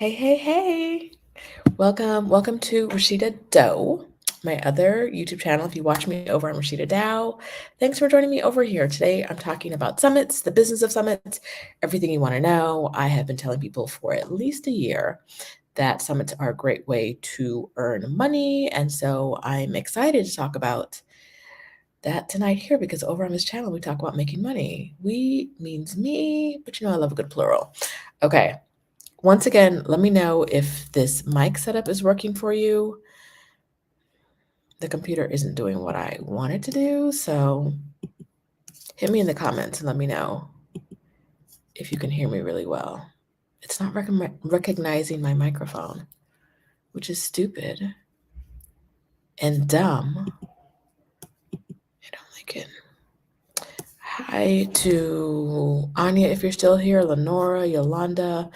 Hey. Welcome to Rashida Doe, my other YouTube channel. If you watch me over on Rashida Dow, thanks for joining me over here. Today, I'm talking about summits, the business of summits, everything you want to know. I have been telling people for at least a year that summits are a great way to earn money. And so I'm excited to talk about that tonight here because over on this channel, we talk about making money. We means me, but I love a good plural. Okay. Once again, let me know if this mic setup is working for you. The computer isn't doing what I want it to do, so hit me in the comments and let me know if you can hear me really well. It's not recognizing my microphone, which is stupid and dumb. I don't like it. Hi to Anya, if you're still here, Lenora, Yolanda,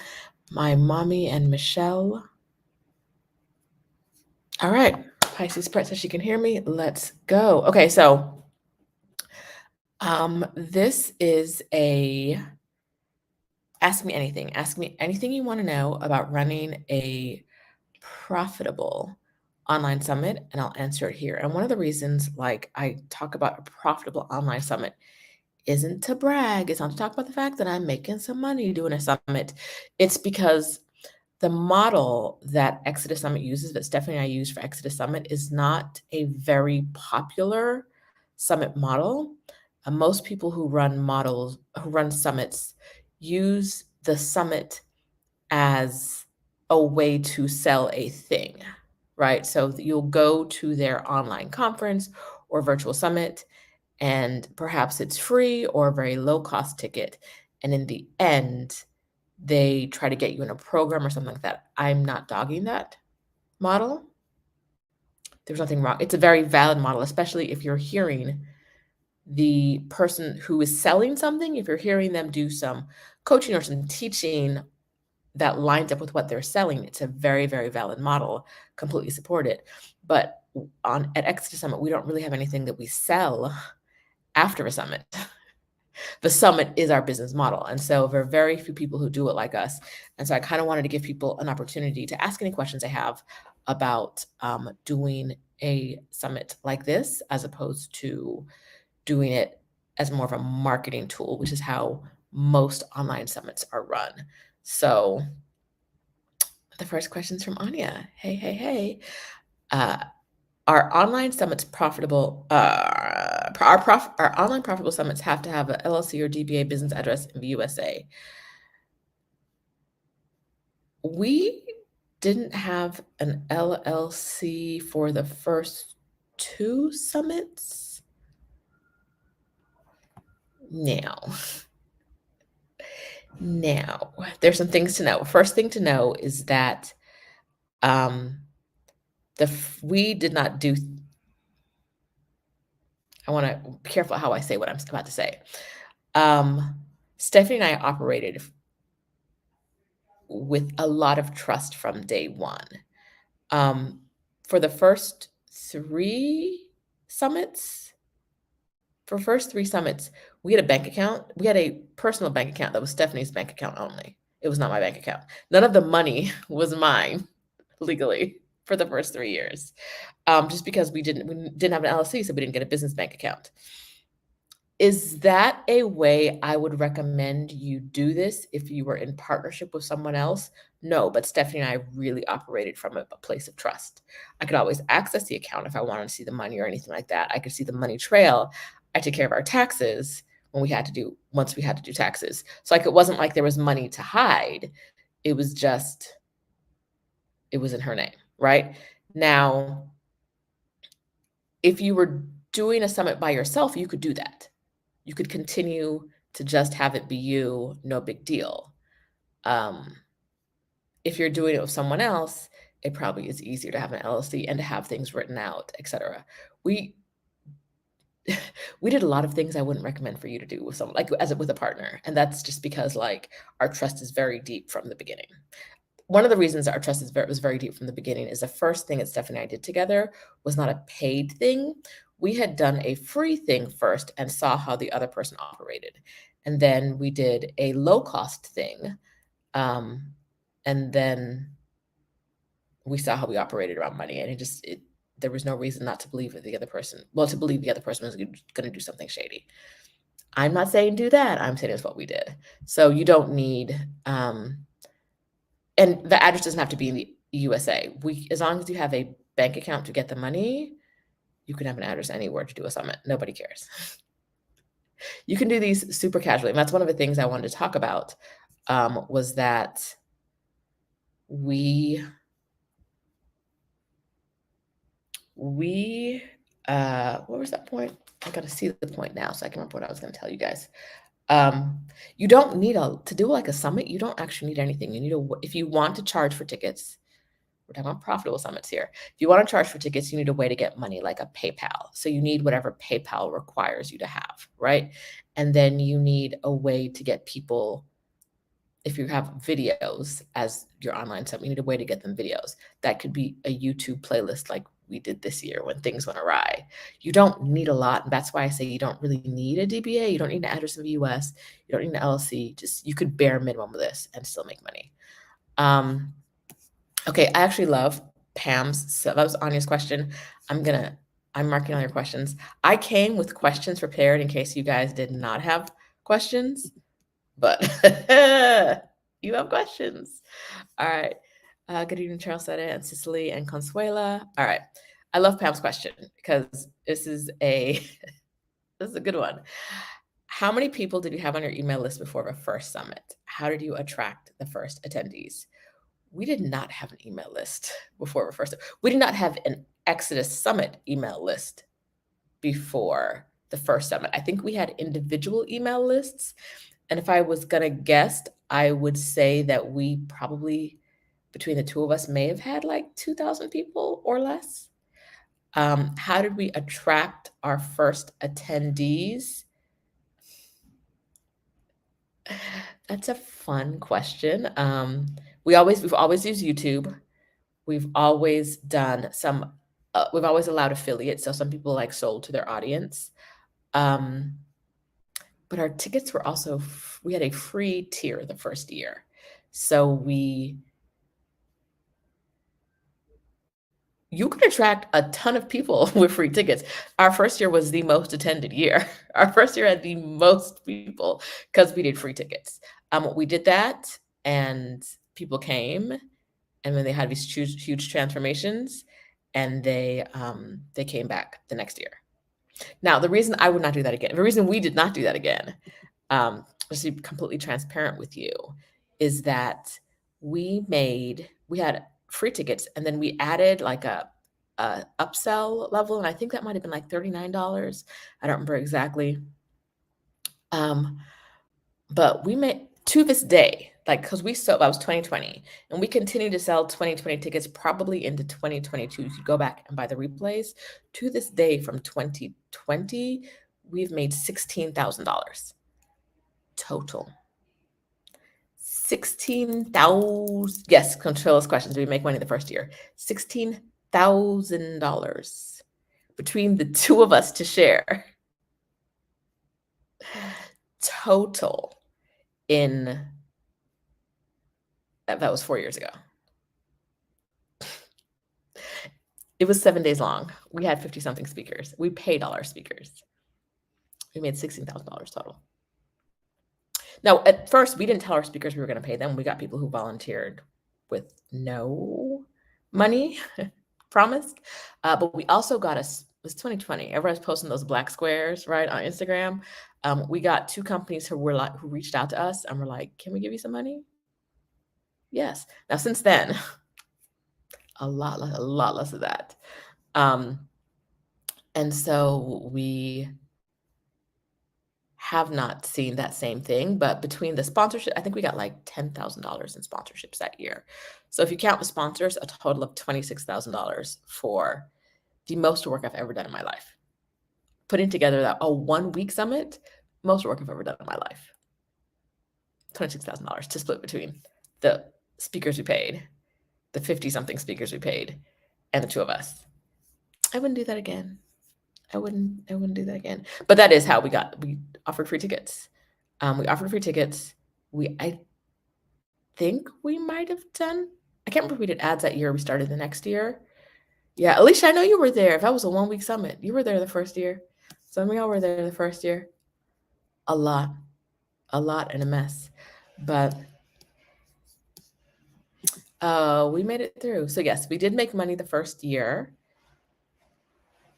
my mommy, and Michelle. All right, Pisces Pret says she can hear me. Let's go. Okay, so this is a ask me anything. Ask me anything you want to know about running a profitable online summit, and I'll answer it here. And one of the reasons, like, I talk about a profitable online summit isn't to brag. It's not to talk about the fact that I'm making some money doing a summit. It's because the model that Exodus Summit uses, that Stephanie and I use for Exodus Summit, is not a very popular summit model. Most people who run summits, use the summit as a way to sell a thing, right? So you'll go to their online conference or virtual summit, and perhaps it's free or a very low cost ticket. And in the end, they try to get you in a program or something like that. I'm not dogging that model. There's nothing wrong. It's a very valid model, especially if you're hearing the person who is selling something, if you're hearing them do some coaching or some teaching that lines up with what they're selling, it's a very, very valid model, completely support it. But at Exodus Summit, we don't really have anything that we sell after a summit. The summit is our business model. And so there are very few people who do it like us. And so I kind of wanted to give people an opportunity to ask any questions they have about doing a summit like this, as opposed to doing it as more of a marketing tool, which is how most online summits are run. So the first question's from Anya. Hey. Are online summits profitable? Our online profitable summits have to have a LLC or DBA business address in the USA. We didn't have an LLC for the first 2 summits. Now, there's some things to know. First thing to know is that we did not do. I want to be careful how I say what I'm about to say. Stephanie and I operated with a lot of trust from day one. For the first 3 summits, we had a bank account. We had a personal bank account that was Stephanie's bank account only. It was not my bank account. None of the money was mine legally for the first 3 years, just because we didn't have an LLC, so we didn't get a business bank account. Is that a way I would recommend you do this if you were in partnership with someone else? No, but Stephanie and I really operated from a place of trust. I could always access the account if I wanted to see the money or anything like that. I could see the money trail. I took care of our taxes once we had to do taxes. So it wasn't like there was money to hide. It was just, it was in her name, right? Now, if you were doing a summit by yourself, you could do that. You could continue to just have it be you, no big deal. If you're doing it with someone else, it probably is easier to have an LLC and to have things written out, etc. We did a lot of things I wouldn't recommend for you to do with someone, with a partner, and that's just because our trust is very deep from the beginning. One of the reasons our trust was very deep from the beginning is the first thing that Stephanie and I did together was not a paid thing. We had done a free thing first and saw how the other person operated. And then we did a low cost thing. And then we saw how we operated around money, and there was no reason not to believe that the other person, well, to believe the other person was going to do something shady. I'm not saying do that. I'm saying it's what we did. So you don't need, and the address doesn't have to be in the USA. As long as you have a bank account to get the money, you can have an address anywhere to do a summit. Nobody cares. You can do these super casually. And that's one of the things I wanted to talk about, was that what was that point? I got to see the point now so I can remember what I was going to tell you guys. You don't need to do like a summit. You don't actually need anything. If you want to charge for tickets, we're talking about profitable summits here. If you want to charge for tickets, you need a way to get money, like a PayPal. So you need whatever PayPal requires you to have, right? And then you need a way to get people, if you have videos as your online summit, you need a way to get them videos. That could be a YouTube playlist like we did this year when things went awry. You don't need a lot. And that's why I say you don't really need a DBA. You don't need an address in the US. You don't need an LLC. Just, you could bare minimum of this and still make money. Okay, I actually love Pam's. So that was Anya's question. I'm marking all your questions. I came with questions prepared in case you guys did not have questions, but you have questions. All right. Good evening, Charles Seta and Cicely and Consuela. All right. I love Pam's question because this is a good one. How many people did you have on your email list before the first summit? How did you attract the first attendees? We did not have an email list before the first. We did not have an Exodus Summit email list before the first summit. I think we had individual email lists. And if I was going to guess, I would say that we probably, between the two of us, may have had like 2,000 people or less. How did we attract our first attendees? That's a fun question. We've always used YouTube. We've always done we've always allowed affiliates. So some people like sold to their audience. But our tickets were also, we had a free tier the first year. So you could attract a ton of people with free tickets. Our first year was the most attended year. Our first year had the most people because we did free tickets. We did that and people came, and then they had these huge transformations, and they came back the next year. Now, the reason I would not do that again, the reason we did not do that again, just to be completely transparent with you, is that we had free tickets, and then we added like a upsell level, and I think that might have been like $39. I don't remember exactly. But we made, to this day, like, because that was 2020, and we continue to sell 2020 tickets probably into 2022. You could go back and buy the replays. To this day, from 2020, we've made $16,000 total. 16,000. Yes, control questions. We make money the first year. $16,000 between the two of us to share. Total that was 4 years ago. It was 7 days long. We had 50 something speakers. We paid all our speakers. We made $16,000 total. Now, at first, we didn't tell our speakers we were going to pay them. We got people who volunteered with no money promised. But we also got it was 2020. Everyone's posting those black squares, right, on Instagram. We got 2 companies who reached out to us and were like, "Can we give you some money?" Yes. Now, since then, a lot less of that. And so we have not seen that same thing, but between the sponsorship, I think we got like $10,000 in sponsorships that year. So if you count the sponsors, a total of $26,000 for the most work I've ever done in my life. Putting together a 1-week summit, most work I've ever done in my life. $26,000 to split between the speakers we paid, the 50 something speakers we paid, and the 2 of us. I wouldn't do that again. I wouldn't do that again. But that is how we offered free tickets. We offered free tickets. think we might have done. I can't remember if we did ads that year or we started the next year. Yeah, Alicia, I know you were there. If that was a 1 week summit, you were there the first year. Some of y'all were there the first year. A lot and a mess. But we made it through. So yes, we did make money the first year.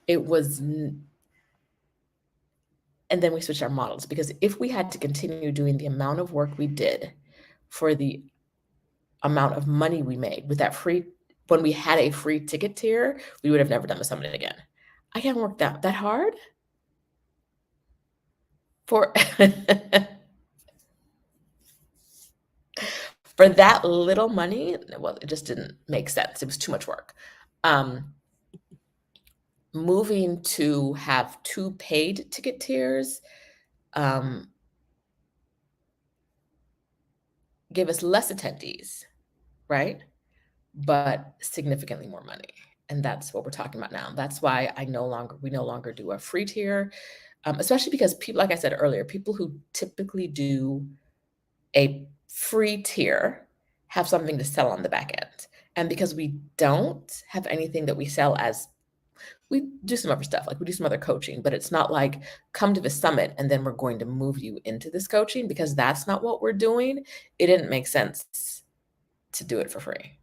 It was, and then we switched our models, because if we had to continue doing the amount of work we did for the amount of money we made with that free, when we had a free ticket tier, we would have never done the summit again. I can't work that hard for for that little money. Well, it just didn't make sense. It was too much work. Moving to have 2 paid ticket tiers gave us less attendees, right? But significantly more money. And that's what we're talking about now. That's why we no longer do a free tier, especially because people, like I said earlier, people who typically do a free tier have something to sell on the back end. And because we don't have anything that we sell, as we do some other stuff, like we do some other coaching, but it's not like come to the summit and then we're going to move you into this coaching, because that's not what we're doing. It didn't make sense to do it for free.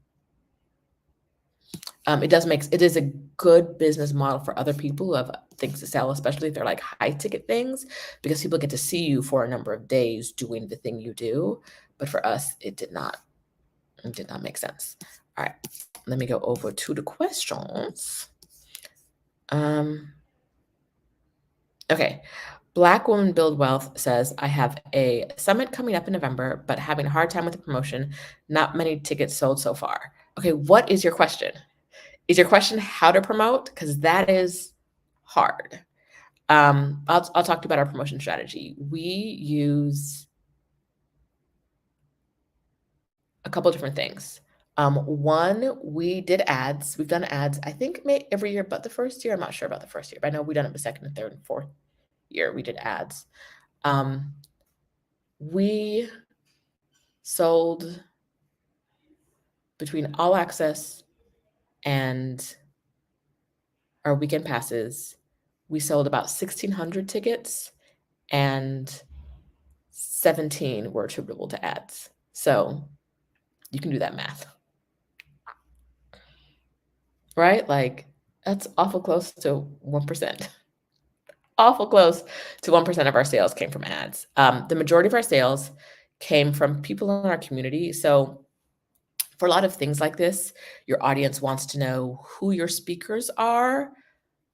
It is a good business model for other people who have things to sell, especially if they're like high ticket things, because people get to see you for a number of days doing the thing you do. But for us, it did not make sense. All right, let me go over to the questions. Okay. Black Woman Build Wealth says, I have a summit coming up in November, but having a hard time with the promotion. Not many tickets sold so far. Okay, what is your question? Is your question how to promote? Because that is hard. I'll talk to you about our promotion strategy. We use a couple different things. One, we did ads. We've done ads, I think, every year but the first year. I'm not sure about the first year, but I know we've done it the second and third and fourth year. We did ads. We sold between All Access and our weekend passes. We sold about 1,600 tickets, and 17 were attributable to ads. So you can do that math, right? Like that's awful close to 1%. Awful close to 1% of our sales came from ads. The majority of our sales came from people in our community. So for a lot of things like this, your audience wants to know who your speakers are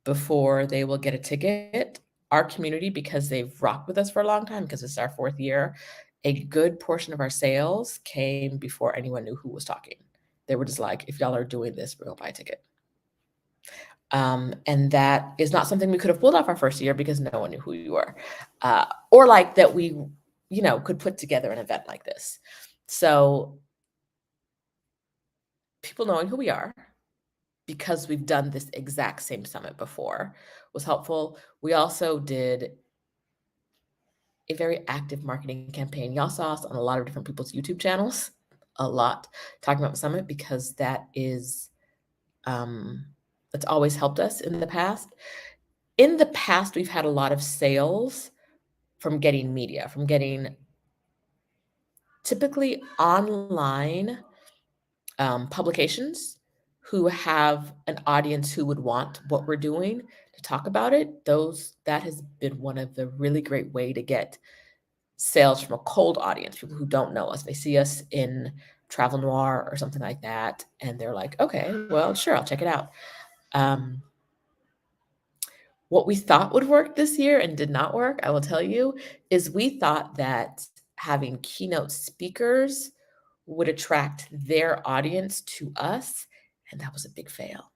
before they will get a ticket. Our community, because they've rocked with us for a long time, because it's our 4th year, a good portion of our sales came before anyone knew who was talking. They were just like, if y'all are doing this, we're gonna buy a ticket. And that is not something we could have pulled off our first year because no one knew who you were, or like that we, could put together an event like this. So people knowing who we are, because we've done this exact same summit before, was helpful. We also did a very active marketing campaign. Y'all saw us on a lot of different people's YouTube channels, a lot, talking about the summit, because that is, it's always helped us in the past. In the past, we've had a lot of sales from getting media, from getting typically online publications who have an audience who would want what we're doing to talk about it. That has been one of the really great way to get sales from a cold audience, people who don't know us. They see us in Travel Noir or something like that, and they're like, okay, well, sure, I'll check it out. What we thought would work this year and did not work, I will tell you, is we thought that having keynote speakers would attract their audience to us, and that was a big fail,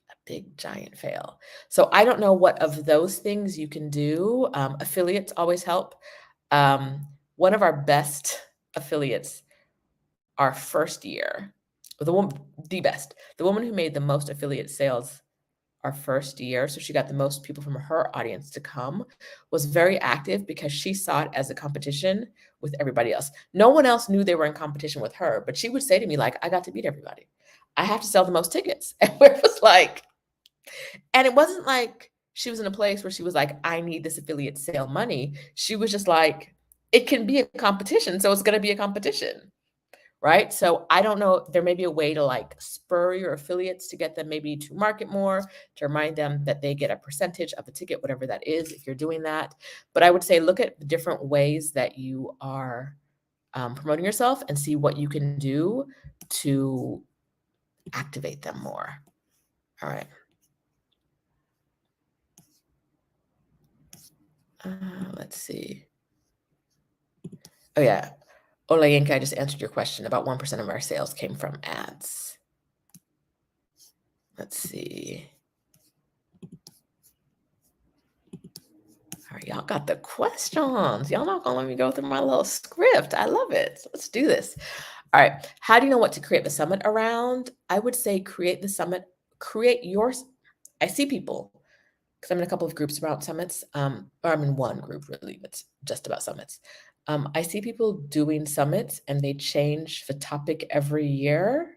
a big giant fail. So I don't know what of those things you can do. Affiliates always help. One of our best affiliates, our first year, the woman who made the most affiliate sales our first year, so she got the most people from her audience to come, was very active because she saw it as a competition with everybody else. No one else knew they were in competition with her, but she would say to me, like, I got to beat everybody. I have to sell the most tickets. And it was like, and it wasn't like she was in a place where she was like, I need this affiliate sale money. She was just like, it can be a competition, so it's going to be a competition. Right. So I don't know. There may be a way to like spur your affiliates to get them maybe to market more, to remind them that they get a percentage of the ticket, whatever that is, if you're doing that. But I would say look at the different ways that you are promoting yourself and see what you can do to activate them more. All right. Let's see. Oh, yeah. Olayinka, I just answered your question. About 1% of our sales came from ads. Let's see. All right, y'all got the questions. Y'all not gonna let me go through my little script. I love it. So let's do this. All right. How do you know what to create the summit around? I would say create the summit, create your, I see people, because I'm in a couple of groups around summits, or I'm in one group really, that's just about summits. I see people doing summits and they change the topic every year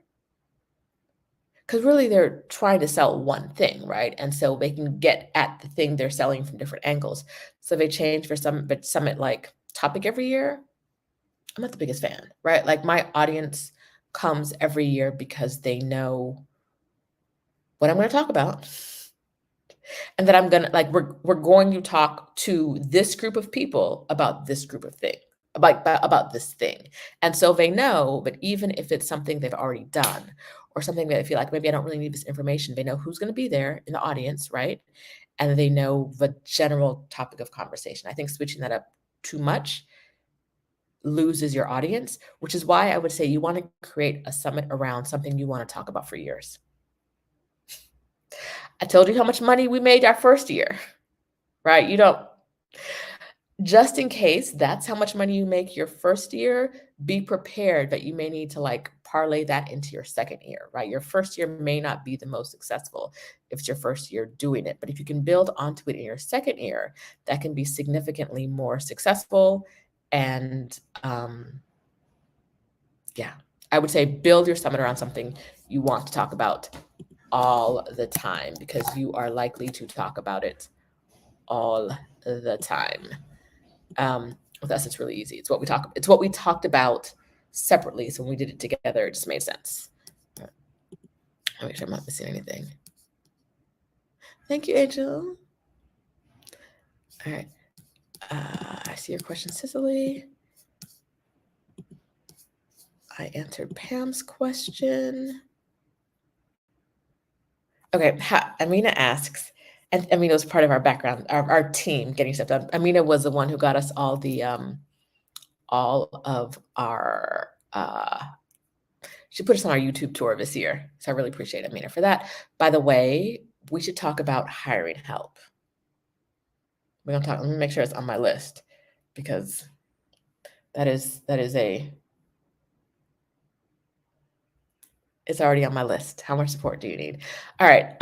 because really they're trying to sell one thing, right? And so they can get at the thing they're selling from different angles. So they change for some but summit like topic every year. I'm not the biggest fan, right? Like my audience comes every year because they know what I'm going to talk about. And that I'm going to like we're going to talk to this group of people about this group of thing, about this thing. And so they know, but even if it's something they've already done or something that I feel like maybe I don't really need this information, they know who's going to be there in the audience, right? And they know the general topic of conversation. I think switching that up too much loses your audience, which is why I would say you want to create a summit around something you want to talk about for years. I told you how much money we made our first year, right? You don't, just in case that's how much money you make your first year, be prepared that you may need to like parlay that into your second year, right? Your first year may not be the most successful if it's your first year doing it, but if you can build onto it in your second year, that can be significantly more successful. And yeah, I would say build your summit around something you want to talk about all the time because you are likely to talk about it all the time. With us, it's really easy. It's what we talked about separately. So when we did it together, it just made sense. I'll make sure I'm not missing anything. Thank you, Angel. All right. I see your question, Cicely. I answered Pam's question. Okay, Amina asks, and Amina was part of our background, our team getting stuff done. Amina was the one who got us all the all of our she put us on our YouTube tour this year. So I really appreciate Amina for that. By the way, we should talk about hiring help. We're gonna talk, let me make sure it's on my list because that is it's already on my list. How much support do you need? All right.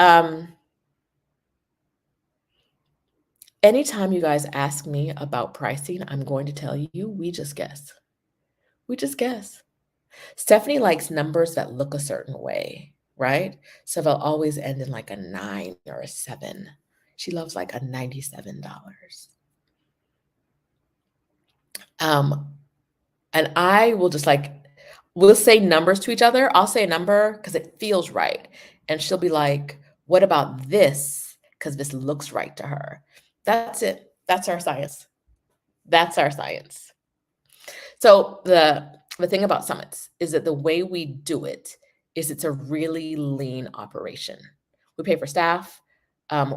Anytime you guys ask me about pricing, I'm going to tell you, we just guess. We just guess. Stephanie likes numbers that look a certain way, right? So they'll always end in like a 9 or a 7. She loves like a $97. And I will just like, we'll say numbers to each other. I'll say a number because it feels right. And she'll be like, what about this? Because this looks right to her. That's it. That's our science. That's our science. So the thing about summits is that the way we do it is it's a really lean operation. We pay for staff.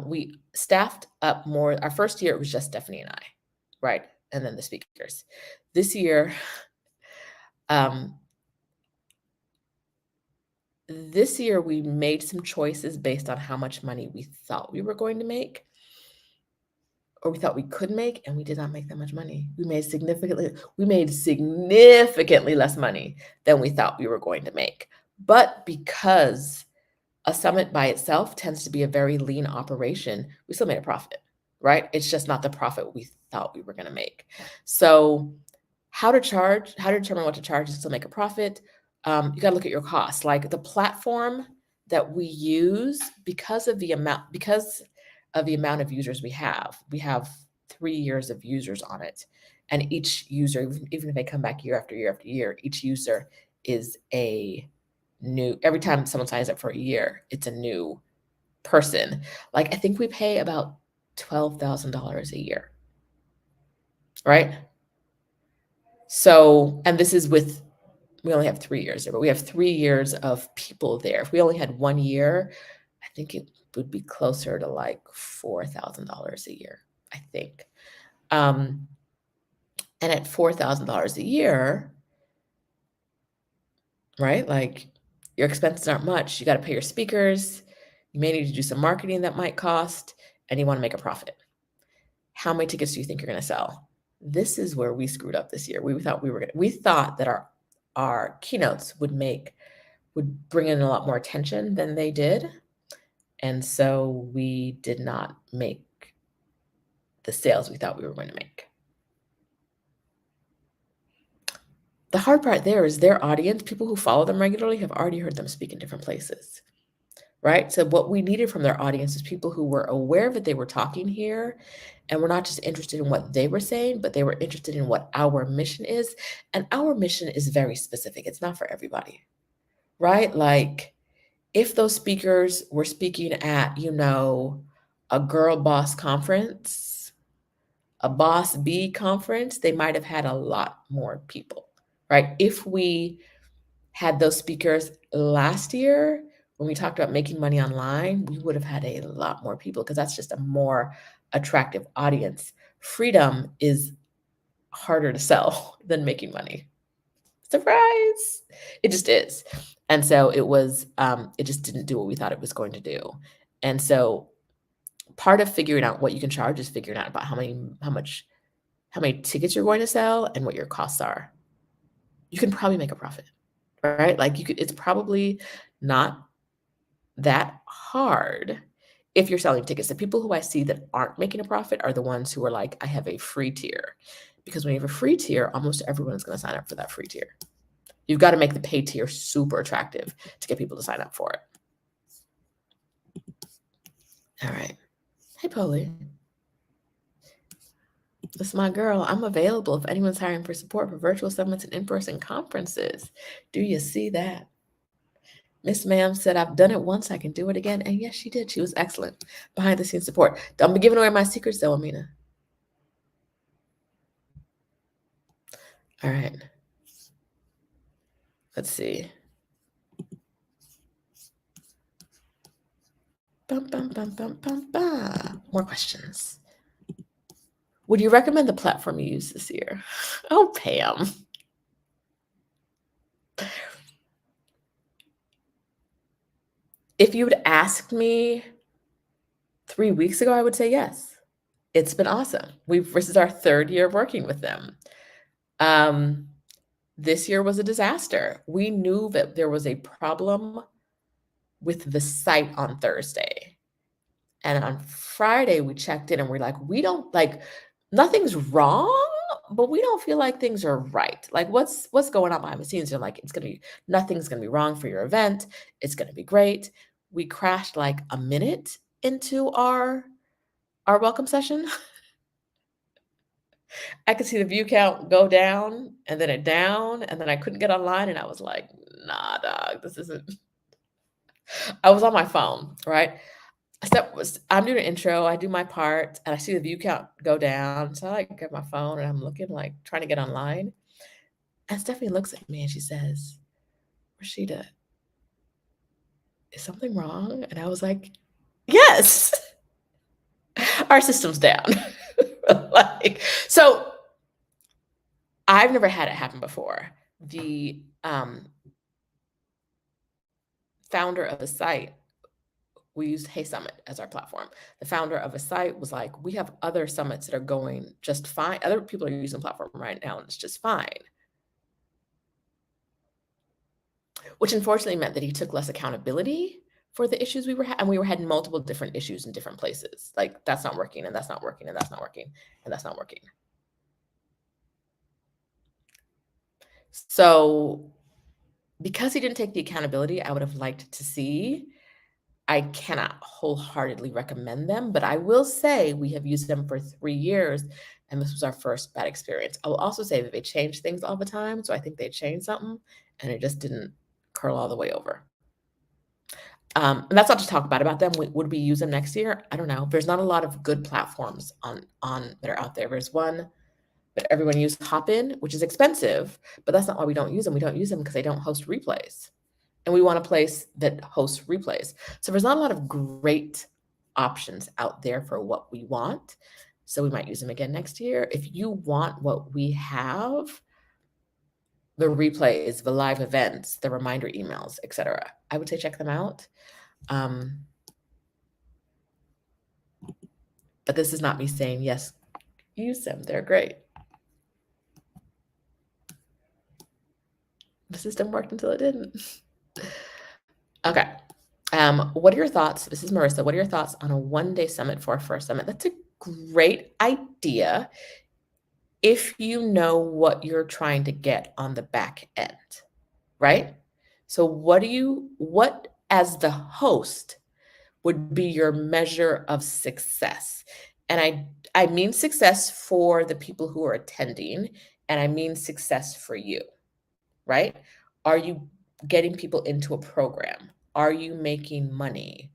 We staffed up more. Our first year, it was just Stephanie and I, right? And then the speakers. This year, we made some choices based on how much money we thought we were going to make or we thought we could make, and we did not make that much money. We made significantly less money than we thought we were going to make. But because A summit by itself tends to be a very lean operation. We still made a profit, right? It's just not the profit we thought we were going to make. So, how to determine what to charge and still make a profit? You got to look at your costs. Like the platform that we use, because of the amount of users we have 3 years of users on it, and each user, even if they come back year after year after year, each user is a new. Every time someone signs up for a year, it's a new person. Like I think we pay about $12,000 a year, right? So, and this is with, we only have 3 years there, but we have 3 years of people there. If we only had 1 year, I think it would be closer to like $4,000 a year, I think. And at $4,000 a year, right? Like your expenses aren't much. You got to pay your speakers. You may need to do some marketing that might cost, and you want to make a profit. How many tickets do you think you're going to sell? This is where we screwed up this year. We thought that our keynotes would bring in a lot more attention than they did. And so we did not make the sales we thought we were going to make. The hard part there is their audience, people who follow them regularly, have already heard them speak in different places, right? So what we needed from their audience is people who were aware that they were talking here and were not just interested in what they were saying, but they were interested in what our mission is. And our mission is very specific. It's not for everybody, right? Like if those speakers were speaking at, a girl boss conference, a boss B conference, they might have had a lot more people, right? If we had those speakers last year, when we talked about making money online, we would have had a lot more people because that's just a more attractive audience. Freedom is harder to sell than making money. Surprise! It just is. And so it just didn't do what we thought it was going to do. And so part of figuring out what you can charge is figuring out about how many tickets you're going to sell and what your costs are. You can probably make a profit, right? Like it's probably not that hard if you're selling tickets. The people who I see that aren't making a profit are the ones who are like, I have a free tier. Because when you have a free tier, almost everyone is going to sign up for that free tier. You've got to make the pay tier super attractive to get people to sign up for it. All right. Hey, Polly. This is my girl. I'm available if anyone's hiring for support for virtual summits and in-person conferences. Do you see that? Miss Ma'am said, I've done it once, I can do it again. And yes, she did. She was excellent. Behind the scenes support. Don't be giving away my secrets though, Amina. All right. Let's see. Bum, bum, bum, bum, bum, bum. More questions. Would you recommend the platform you use this year? Oh, Pam. If you would asked me 3 weeks ago, I would say yes. It's been awesome. This is our 3rd year of working with them. This year was a disaster. We knew that there was a problem with the site on Thursday. And on Friday, we checked in and we're like, nothing's wrong, but we don't feel like things are right. Like what's going on behind the scenes? You're like, nothing's gonna be wrong for your event. It's gonna be great. We crashed like a minute into our welcome session. I could see the view count go down and then it down, and then I couldn't get online, and I was like, nah, dog, this isn't. I was on my phone, right? I'm doing an intro, I do my part, and I see the view count go down. So I like grab my phone and I'm looking, like trying to get online. And Stephanie looks at me and she says, Rashida, is something wrong? And I was like, yes, our system's down. So I've never had it happen before. The founder of the site, we used Hey Summit as our platform. The founder of a site was like, we have other summits that are going just fine. Other people are using the platform right now, and it's just fine. Which unfortunately meant that he took less accountability for the issues we were and we had multiple different issues in different places. Like that's not working, and that's not working, and that's not working, and that's not working. So because he didn't take the accountability I would have liked to see, I cannot wholeheartedly recommend them, but I will say we have used them for 3 years, and this was our first bad experience. I will also say that they change things all the time, so I think they changed something, and it just didn't curl all the way over. And that's not to talk bad about them. Would we use them next year? I don't know. There's not a lot of good platforms on that are out there. There's one that everyone uses, Hopin, which is expensive, but that's not why we don't use them. We don't use them because they don't host replays, and we want a place that hosts replays. So there's not a lot of great options out there for what we want. So we might use them again next year. If you want what we have, the replays, the live events, the reminder emails, etc., I would say check them out. But this is not me saying, yes, use them. They're great. The system worked until it didn't. Okay. What are your thoughts? This is Marissa. What are your thoughts on a one-day summit for our first summit? That's a great idea if you know what you're trying to get on the back end, right? So what as the host would be your measure of success? And I mean success for the people who are attending, and I mean success for you, right? Are you getting people into a program? Are you making money?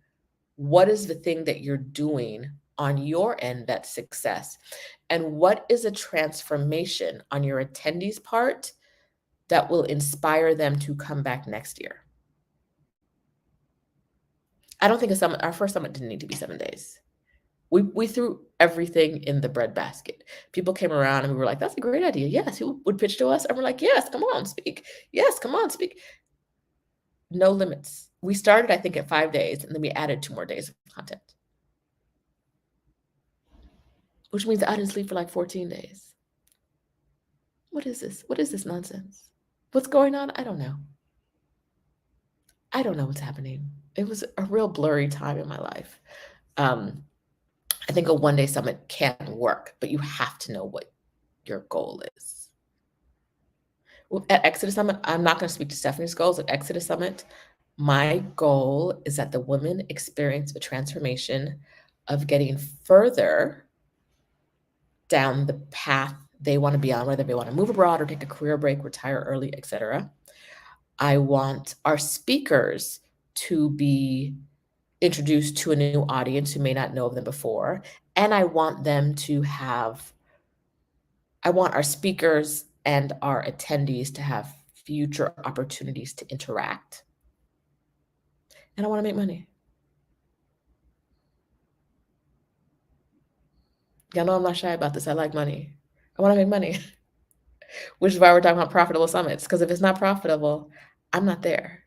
What is the thing that you're doing on your end that's success? And what is a transformation on your attendees' part that will inspire them to come back next year? I don't think our first summit didn't need to be 7 days. We threw everything in the breadbasket. People came around and we were like, that's a great idea. Yes, who would pitch to us? And we're like, yes, come on, speak. Yes, come on, speak. No limits. We started, I think, at 5 days, and then we added 2 more days of content, which means I didn't sleep for like 14 days. What is this? What is this nonsense? What's going on? I don't know. I don't know what's happening. It was a real blurry time in my life. I think a one-day summit can work, but you have to know what your goal is. At Exodus Summit, I'm not going to speak to Stephanie's goals. At Exodus Summit, my goal is that the women experience a transformation of getting further down the path they want to be on, whether they want to move abroad or take a career break, retire early, etc. I want our speakers to be introduced to a new audience who may not know of them before. And I want our speakers and our attendees to have future opportunities to interact. And I want to make money. Y'all know I'm not shy about this. I like money. I want to make money, which is why we're talking about profitable summits. Because if it's not profitable, I'm not there.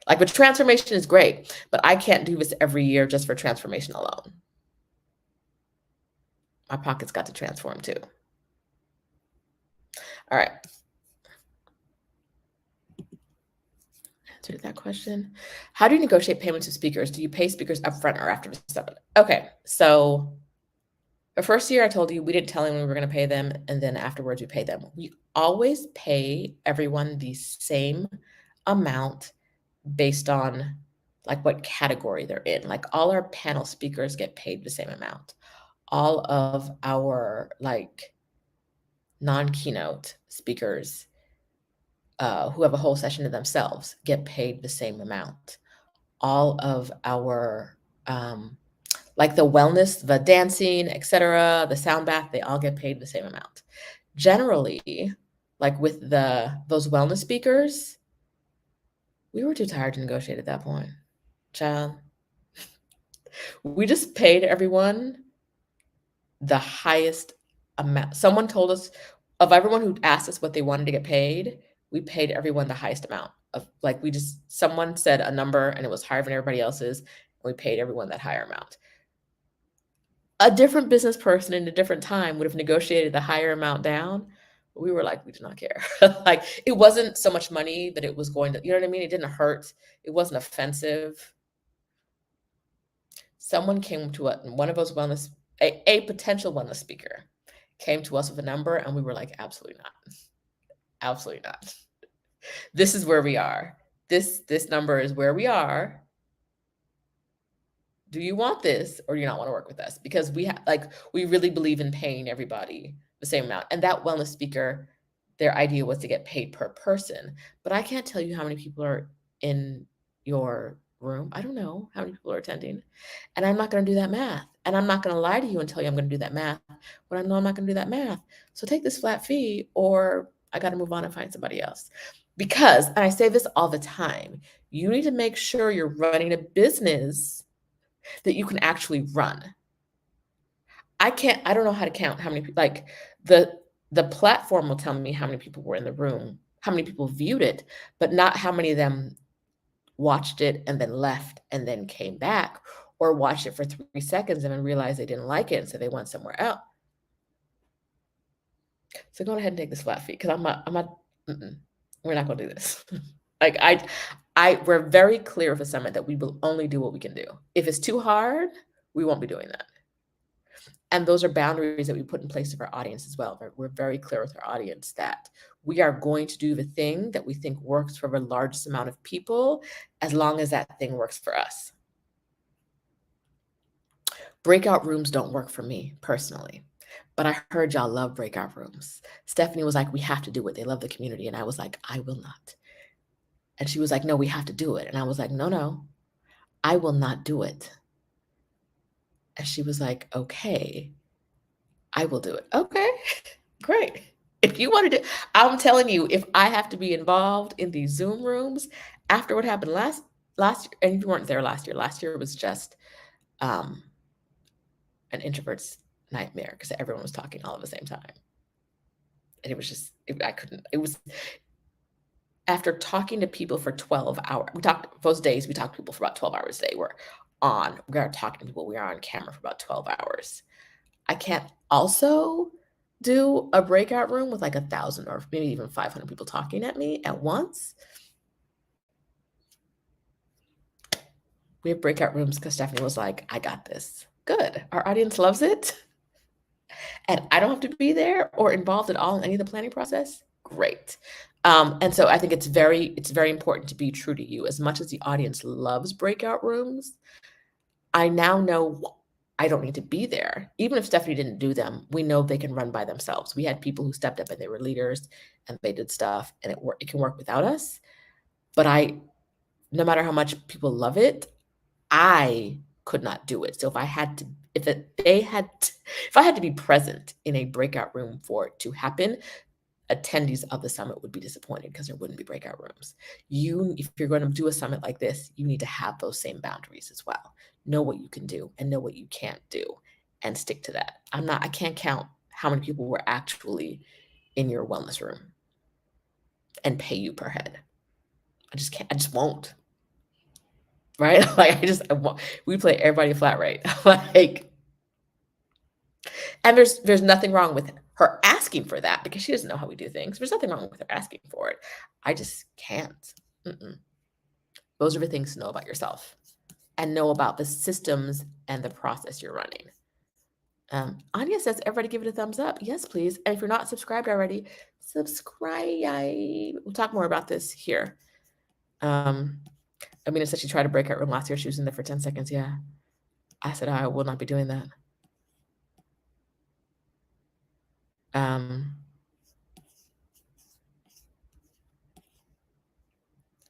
Like, but transformation is great, but I can't do this every year just for transformation alone. My pocket's got to transform too. All right. Answered that question. How do you negotiate payments with speakers? Do you pay speakers upfront or after the summit? Okay, so the first year I told you we didn't tell them we were going to pay them, and then afterwards we pay them. We always pay everyone the same amount based on like what category they're in. Like all our panel speakers get paid the same amount. All of our like non-keynote speakers who have a whole session to themselves get paid the same amount. All of our like the wellness, the dancing, etc., the sound bath, they all get paid the same amount. Generally, like with those wellness speakers, we were too tired to negotiate at that point. Child. We just paid everyone the highest amount. Someone told us, of everyone who asked us what they wanted to get paid, we paid everyone the highest amount of, like, someone said a number and it was higher than everybody else's, and we paid everyone that higher amount. A different business person in a different time would have negotiated the higher amount down. But we were like, we did not care. Like, it wasn't so much money that it was going to, you know what I mean? It didn't hurt. It wasn't offensive. someone came to us, one of us a potential wellness speaker came to us with a number, and we were like, absolutely not. Absolutely not. This is where we are. This number is where we are. Do you want this, or do you not want to work with us? Because we really believe in paying everybody the same amount. And that wellness speaker, their idea was to get paid per person. But I can't tell you how many people are in your room. I don't know how many people are attending. And I'm not going to do that math. And I'm not going to lie to you and tell you I'm going to do that math when I know I'm not going to do that math. So take this flat fee, or I got to move on and find somebody else. Because, and I say this all the time, you need to make sure you're running a business that you can actually run. I don't know how to count how many people, like the platform will tell me how many people were in the room, how many people viewed it, but not how many of them watched it and then left and then came back, or watched it for 3 seconds and then realized they didn't like it and so they went somewhere else. So go ahead and take this flat fee, because we're not gonna do this. Like we're very clear with the summit that we will only do what we can do. If it's too hard, we won't be doing that. And those are boundaries that we put in place of our audience as well. We're very clear with our audience that we are going to do the thing that we think works for the largest amount of people, as long as that thing works for us. Breakout rooms don't work for me personally, but I heard y'all love breakout rooms. Stephanie was like, we have to do it. They love the community. And I was like, I will not. And she was like, no, we have to do it. And I was like, no, I will not do it. And she was like, okay, I will do it. Okay, great. If you want to do, I'm telling you, if I have to be involved in these Zoom rooms after what happened last year, and you weren't there last year was just an introvert's nightmare, because everyone was talking all at the same time. And it was just, it was, after talking to people for 12 hours, those days, we talked to people for about 12 hours a day. We are talking to people, we are on camera for about 12 hours. I can't also do a breakout room with like 1,000 or maybe even 500 people talking at me at once. We have breakout rooms because Stephanie was like, I got this. Good. Our audience loves it. And I don't have to be there or involved at all in any of the planning process. Great. And so I think it's very important to be true to you. As much as the audience loves breakout rooms, I now know I don't need to be there. Even if Stephanie didn't do them, we know they can run by themselves. We had people who stepped up and they were leaders and they did stuff, and it can work without us. But no matter how much people love it, I could not do it. So if I had to be present in a breakout room for it to happen, attendees of the summit would be disappointed because there wouldn't be breakout rooms. If you're going to do a summit like this, you need to have those same boundaries as well. Know what you can do and know what you can't do, and stick to that. I can't count how many people were actually in your wellness room and pay you per head. I just won't. Right? Like we play everybody flat rate. Like, and there's nothing wrong with her asking for that, because she doesn't know how we do things. There's nothing wrong with her asking for it. I just can't. Those are the things to know about yourself and know about the systems and the process you're running. Anya says, everybody give it a thumbs up. Yes, please. And if you're not subscribed already, subscribe. We'll talk more about this here. Amina said she tried to break out room last year. She was in there for 10 seconds. Yeah. I said, I will not be doing that.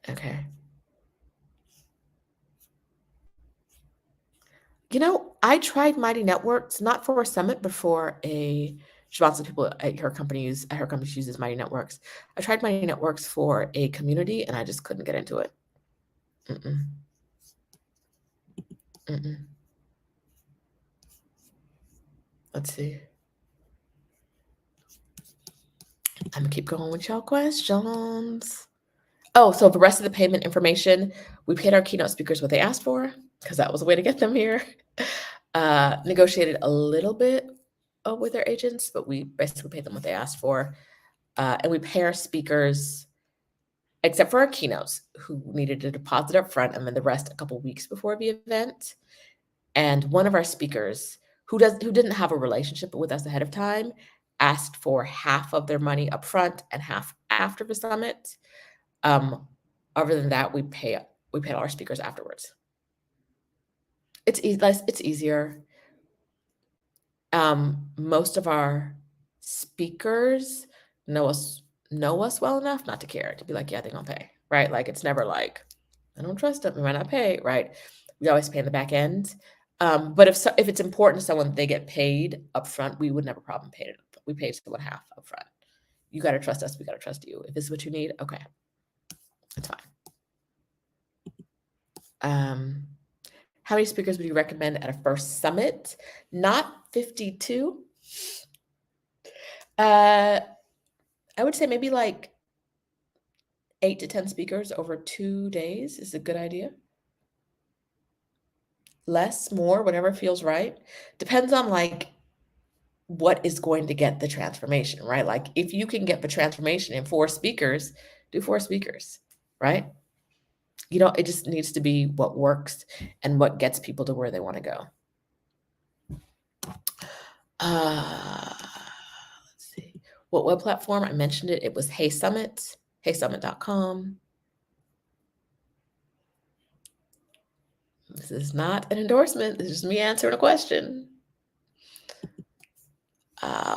Okay. I tried Mighty Networks, not for a summit, but for she wants the people at her company uses Mighty Networks. I tried Mighty Networks for a community and I just couldn't get into it. Let's see. I'm gonna keep going with y'all questions. Oh, so the rest of the payment information, we paid our keynote speakers what they asked for, because that was a way to get them here. Negotiated a little bit with their agents, but we basically paid them what they asked for. And we pay our speakers, except for our keynotes, who needed a deposit up front, and then the rest a couple weeks before the event. And one of our speakers who didn't have a relationship with us ahead of time asked for half of their money up front and half after the summit. Um, Other than that, we pay all our speakers afterwards. It's easier. Most of our speakers know us well enough not to care, to be like, yeah, they're gonna pay, right? Like it's never like, I don't trust them, we might not pay, right? We always pay in the back end. But if it's important to someone they get paid upfront, we wouldn't have a problem paying it. We pay someone half upfront. You gotta trust us, we gotta trust you. If this is what you need, okay, it's fine. How many speakers would you recommend at a first summit? Not 52. I would say maybe like 8 to 10 speakers over 2 days is a good idea. Less, more, whatever feels right. Depends on like what is going to get the transformation, right? Like if you can get the transformation in 4 speakers, do 4 speakers, right? It just needs to be what works and what gets people to where they want to go. Let's see. What web platform? I mentioned it. It was Hey Summit, heysummit.com. This is not an endorsement. This is me answering a question.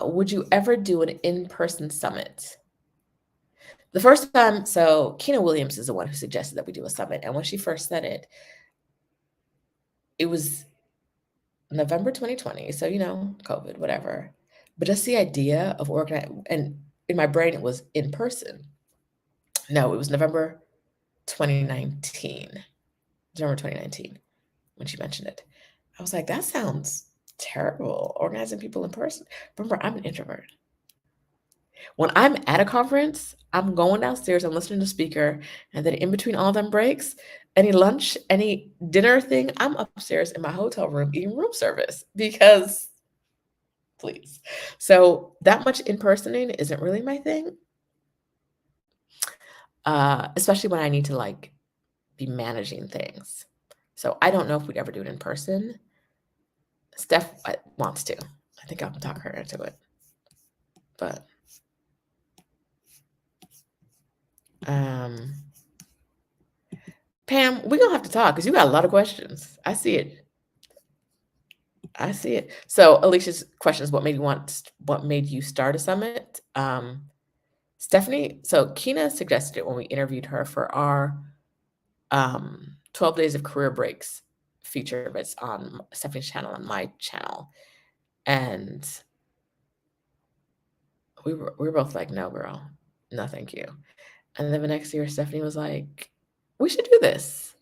Would you ever do an in-person summit? The first time, so Keena Williams is the one who suggested that we do a summit. And when she first said it, it was November 2020. So, COVID, whatever. But just the idea of organizing, and in my brain, it was in person. No, it was November 2019. November 2019 when she mentioned it. I was like, that sounds terrible, organizing people in person. Remember, I'm an introvert. When I'm at a conference, I'm going downstairs, I'm listening to the speaker, and then in between all them breaks, any lunch, any dinner thing, I'm upstairs in my hotel room eating room service because please. So that much in-personing isn't really my thing. Especially when I need to like be managing things. So I don't know if we'd ever do it in person. Steph wants to. I think I can talk her into it. But Pam, we're gonna have to talk because you got a lot of questions. I see it. So Alicia's question is what made you start a summit? Stephanie, so Keena suggested it when we interviewed her for our 12 Days of Career Breaks feature that's on Stephanie's channel and my channel. And we were both like, no, girl, no, thank you. And then the next year, Stephanie was like, we should do this.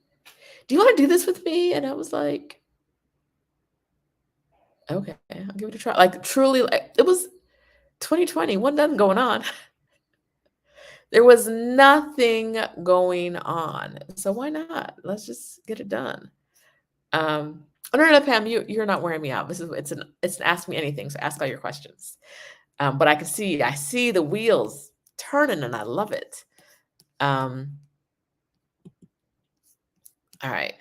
Do you want to do this with me? And I was like, okay, I'll give it a try. Like truly, like, it was 2020, nothing going on. There was nothing going on. So why not? Let's just get it done. Oh, no, Pam, you're not wearing me out. It's an ask me anything. So ask all your questions. But I see the wheels turning and I love it. All right.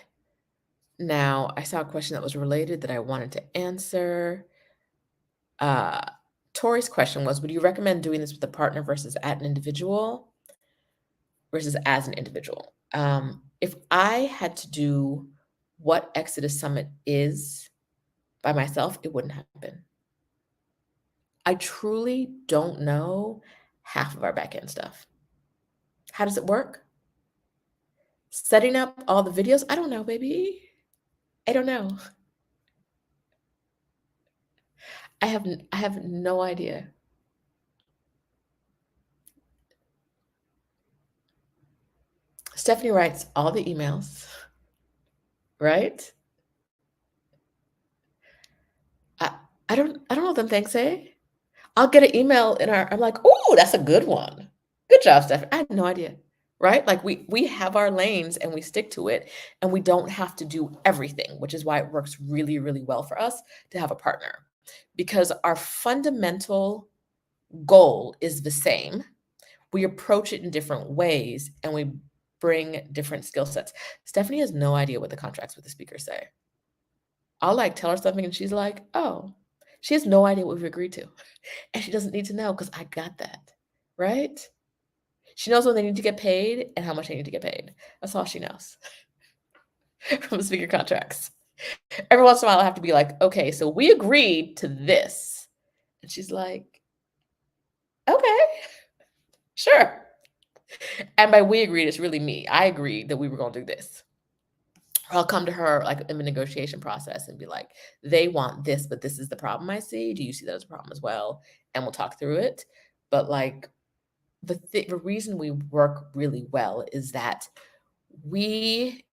Now I saw a question that was related that I wanted to answer. Tori's question was, would you recommend doing this with a partner versus as an individual? If I had to do what Exodus Summit is by myself, it wouldn't happen. I truly don't know half of our back-end stuff. How does it work? Setting up all the videos? I don't know, baby. I don't know. I have no idea. Stephanie writes all the emails, right? I don't know what them things say. I'll get an email I'm like, oh, that's a good one. Good job, Stephanie. I had no idea. Right? Like we have our lanes and we stick to it and we don't have to do everything, which is why it works really, really well for us to have a partner because our fundamental goal is the same. We approach it in different ways and we bring different skill sets. Stephanie has no idea what the contracts with the speakers say. I'll like tell her something and she's like, oh, she has no idea what we've agreed to. And she doesn't need to know because I got that, right? She knows when they need to get paid and how much they need to get paid. That's all she knows from speaker contracts. Every once in a while, I have to be like, okay, so we agreed to this. And she's like, okay, sure. And by we agreed, it's really me. I agreed that we were going to do this. Or I'll come to her like in the negotiation process and be like, they want this, but this is the problem I see. Do you see that as a problem as well? And we'll talk through it. But like the reason we work really well is that we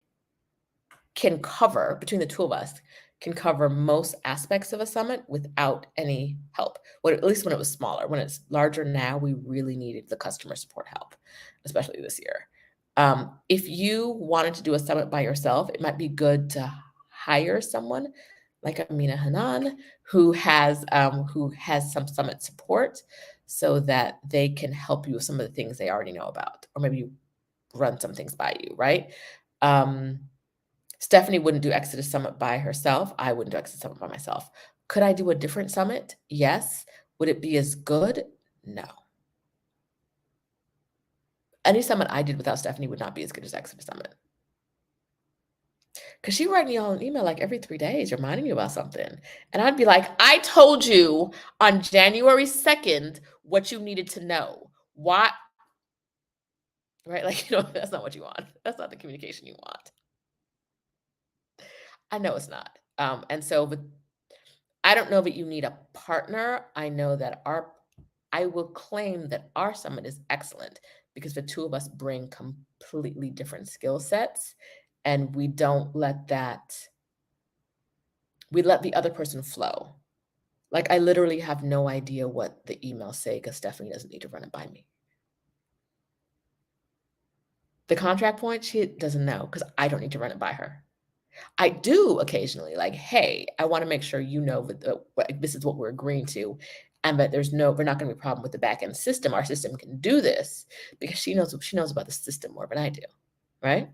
can cover, between the two of us, can cover most aspects of a summit without any help. Well, at least when it was smaller. When it's larger now, we really needed the customer support help, especially this year. If you wanted to do a summit by yourself, it might be good to hire someone like Amina Hanan who has some summit support so that they can help you with some of the things they already know about, or maybe run some things by you, right? Stephanie wouldn't do Exodus Summit by herself. I wouldn't do Exodus Summit by myself. Could I do a different summit? Yes. Would it be as good? No. Any summit I did without Stephanie would not be as good as Exodus Summit. Because she write me all an email like every 3 days reminding me about something. And I'd be like, I told you on January 2nd what you needed to know. Why? Right? Like, that's not what you want. That's not the communication you want. I know it's not. And so, but I don't know that you need a partner. I know that I will claim that our summit is excellent because the two of us bring completely different skill sets, and we don't let we let the other person flow. Like I literally have no idea what the emails say because Stephanie doesn't need to run it by me. The contract point, she doesn't know because I don't need to run it by her. I do occasionally like, hey, I want to make sure you know that this is what we're agreeing to, and that we're not going to be a problem with the back end system. Our system can do this because she knows about the system more than I do, right?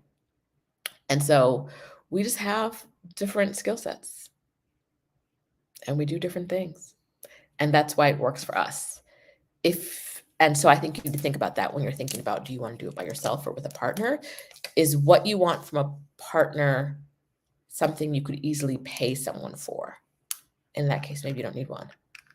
And so we just have different skill sets, and we do different things, and that's why it works for us. And so I think you need to think about that when you're thinking about, do you want to do it by yourself or with a partner? Is what you want from a partner something you could easily pay someone for? In that case, maybe you don't need one,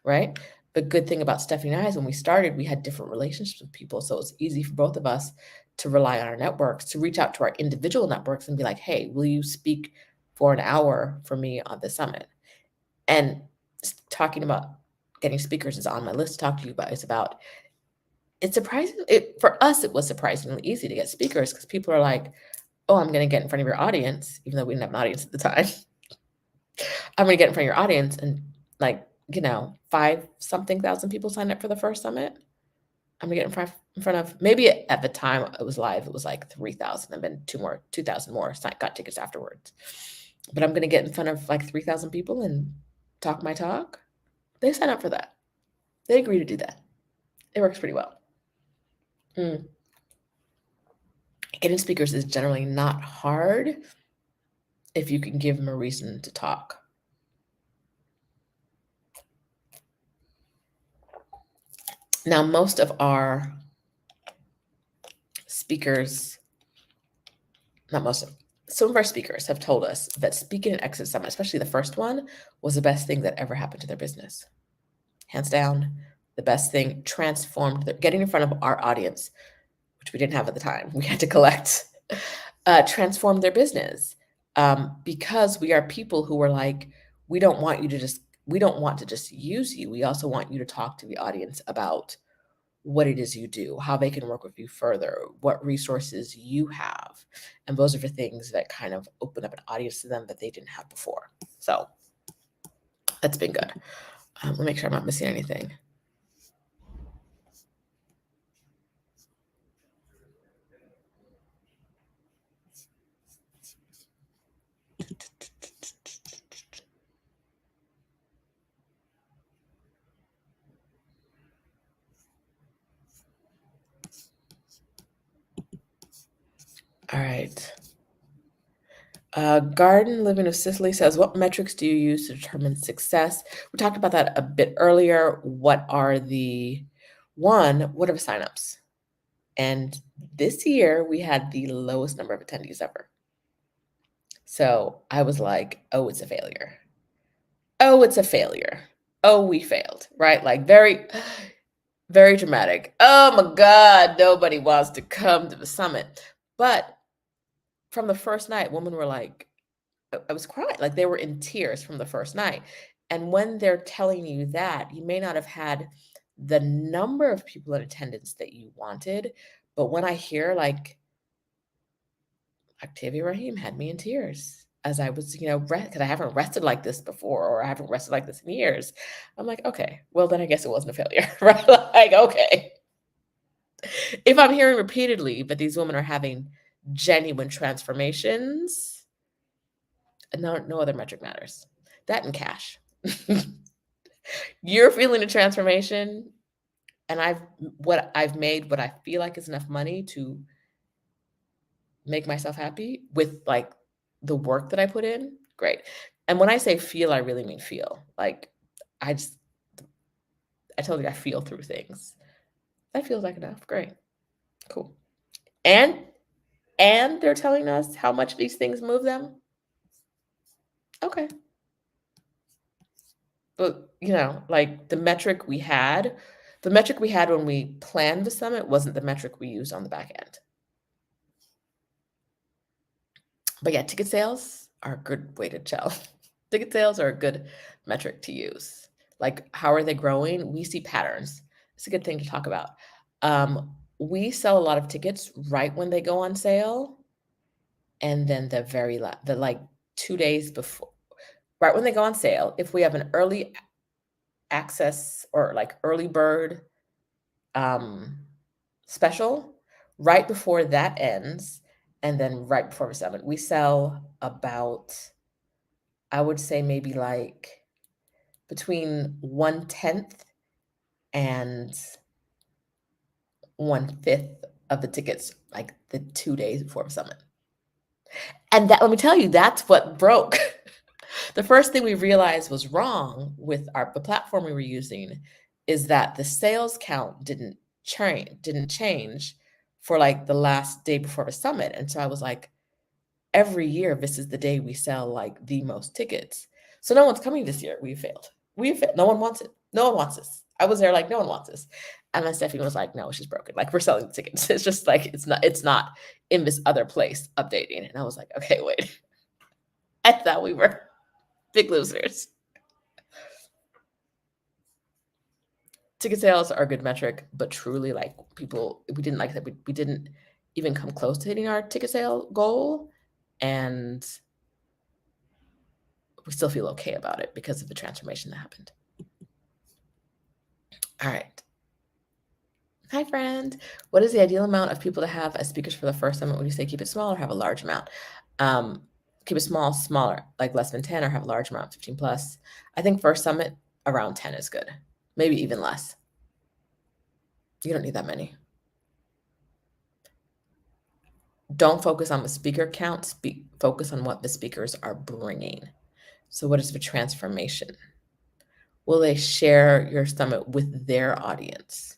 right? The good thing about Stephanie and I is when we started, we had different relationships with people. So it's easy for both of us to rely on our networks, to reach out to our individual networks and be like, hey, will you speak for an hour for me on the summit? And talking about getting speakers is on my list to talk to you about. It's surprising. For us, it was surprisingly easy to get speakers because people are like, oh, I'm going to get in front of your audience, even though we didn't have an audience at the time. I'm going to get in front of your audience and like, 5-something thousand people signed up for the first summit. I'm gonna get in front of maybe at the time it was live, it was like 3,000 and then 2,000 more got tickets afterwards. But I'm gonna get in front of like 3,000 people and talk my talk. They sign up for that. They agree to do that. It works pretty well. Getting speakers is generally not hard if you can give them a reason to talk. Now, most of our speakers, some of our speakers have told us that speaking at Exit Summit, especially the first one, was the best thing that ever happened to their business. Hands down, the best thing, getting in front of our audience, which we didn't have at the time. We had to collect, transformed their business. Because we are people who are like, we don't want to just use you. We also want you to talk to the audience about what it is you do, how they can work with you further, what resources you have. And those are the things that kind of open up an audience to them that they didn't have before. So that's been good. Let me make sure I'm not missing anything. All right. Garden Living of Sicily says, what metrics do you use to determine success? We talked about that a bit earlier. What are the what are the signups? And this year we had the lowest number of attendees ever. So I was like, oh, it's a failure. Oh, it's a failure. Oh, we failed, right? Like very, very dramatic. Oh my God, nobody wants to come to the summit. But from the first night, women were like, I was crying, like they were in tears from the first night. And when they're telling you that, you may not have had the number of people in attendance that you wanted. But when I hear like Octavia Rahim had me in tears as I was, because I haven't rested like this before, or I haven't rested like this in years. I'm like, okay, well, then I guess it wasn't a failure, right? Like, okay. If I'm hearing repeatedly that these women are having genuine transformations, no other metric matters. That and cash. You're feeling a transformation, and I've made what I feel like is enough money to make myself happy with like the work that I put in, great. And when I say feel, I really mean feel. Like I told you I feel through things. That feels like enough. Great. Cool. And they're telling us how much these things move them. Okay. But like the metric we had when we planned the summit wasn't the metric we used on the back end. But yeah, ticket sales are a good way to tell. Ticket sales are a good metric to use. Like, how are they growing? We see patterns. It's a good thing to talk about. We sell a lot of tickets right when they go on sale, and then the like 2 days before, right when they go on sale. If we have an early access or like early bird special, right before that ends, and then right before the summit, we sell about, I would say maybe like between 1/10 and 1/5 of the tickets, like the 2 days before the summit. And that, let me tell you, that's what broke. The first thing we realized was wrong with the platform we were using is that the sales count didn't change for like the last day before the summit. And so I was like, every year, this is the day we sell like the most tickets. So no one's coming this year. We failed. No one wants it. No one wants this. I was there like, no one wants this. And then Stephanie was like, no, she's broken. Like, we're selling the tickets. It's just like, it's not in this other place updating. And I was like, okay, wait. I thought we were big losers. Ticket sales are a good metric, but truly, like, people, we didn't even come close to hitting our ticket sale goal. And we still feel okay about it because of the transformation that happened. All right. Hi, friend. What is the ideal amount of people to have as speakers for the first summit? Would you say keep it small or have a large amount? Keep it small, smaller, like less than 10, or have a large amount, 15 plus. I think first summit around 10 is good. Maybe even less. You don't need that many. Don't focus on the speaker count. Focus on what the speakers are bringing. So what is the transformation? Will they share your summit with their audience?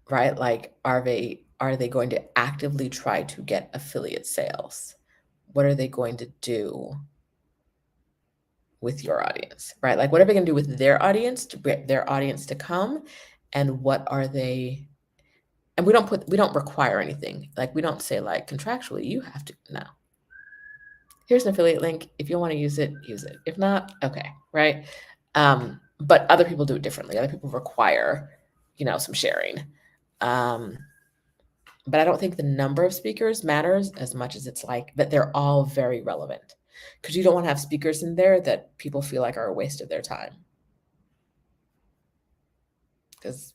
Right? Like, are they going to actively try to get affiliate sales? What are they going to do with your audience, right? Like, what are they going to do with their audience to get their audience to come? And what are they? And we don't require anything. Like, we don't say like contractually, you have to. No. Here's an affiliate link. If you want to use it, use it. If not, okay, right? But other people do it differently. Other people require, some sharing. But I don't think the number of speakers matters as much as it's like that they're all very relevant, because you don't want to have speakers in there that people feel like are a waste of their time. Because,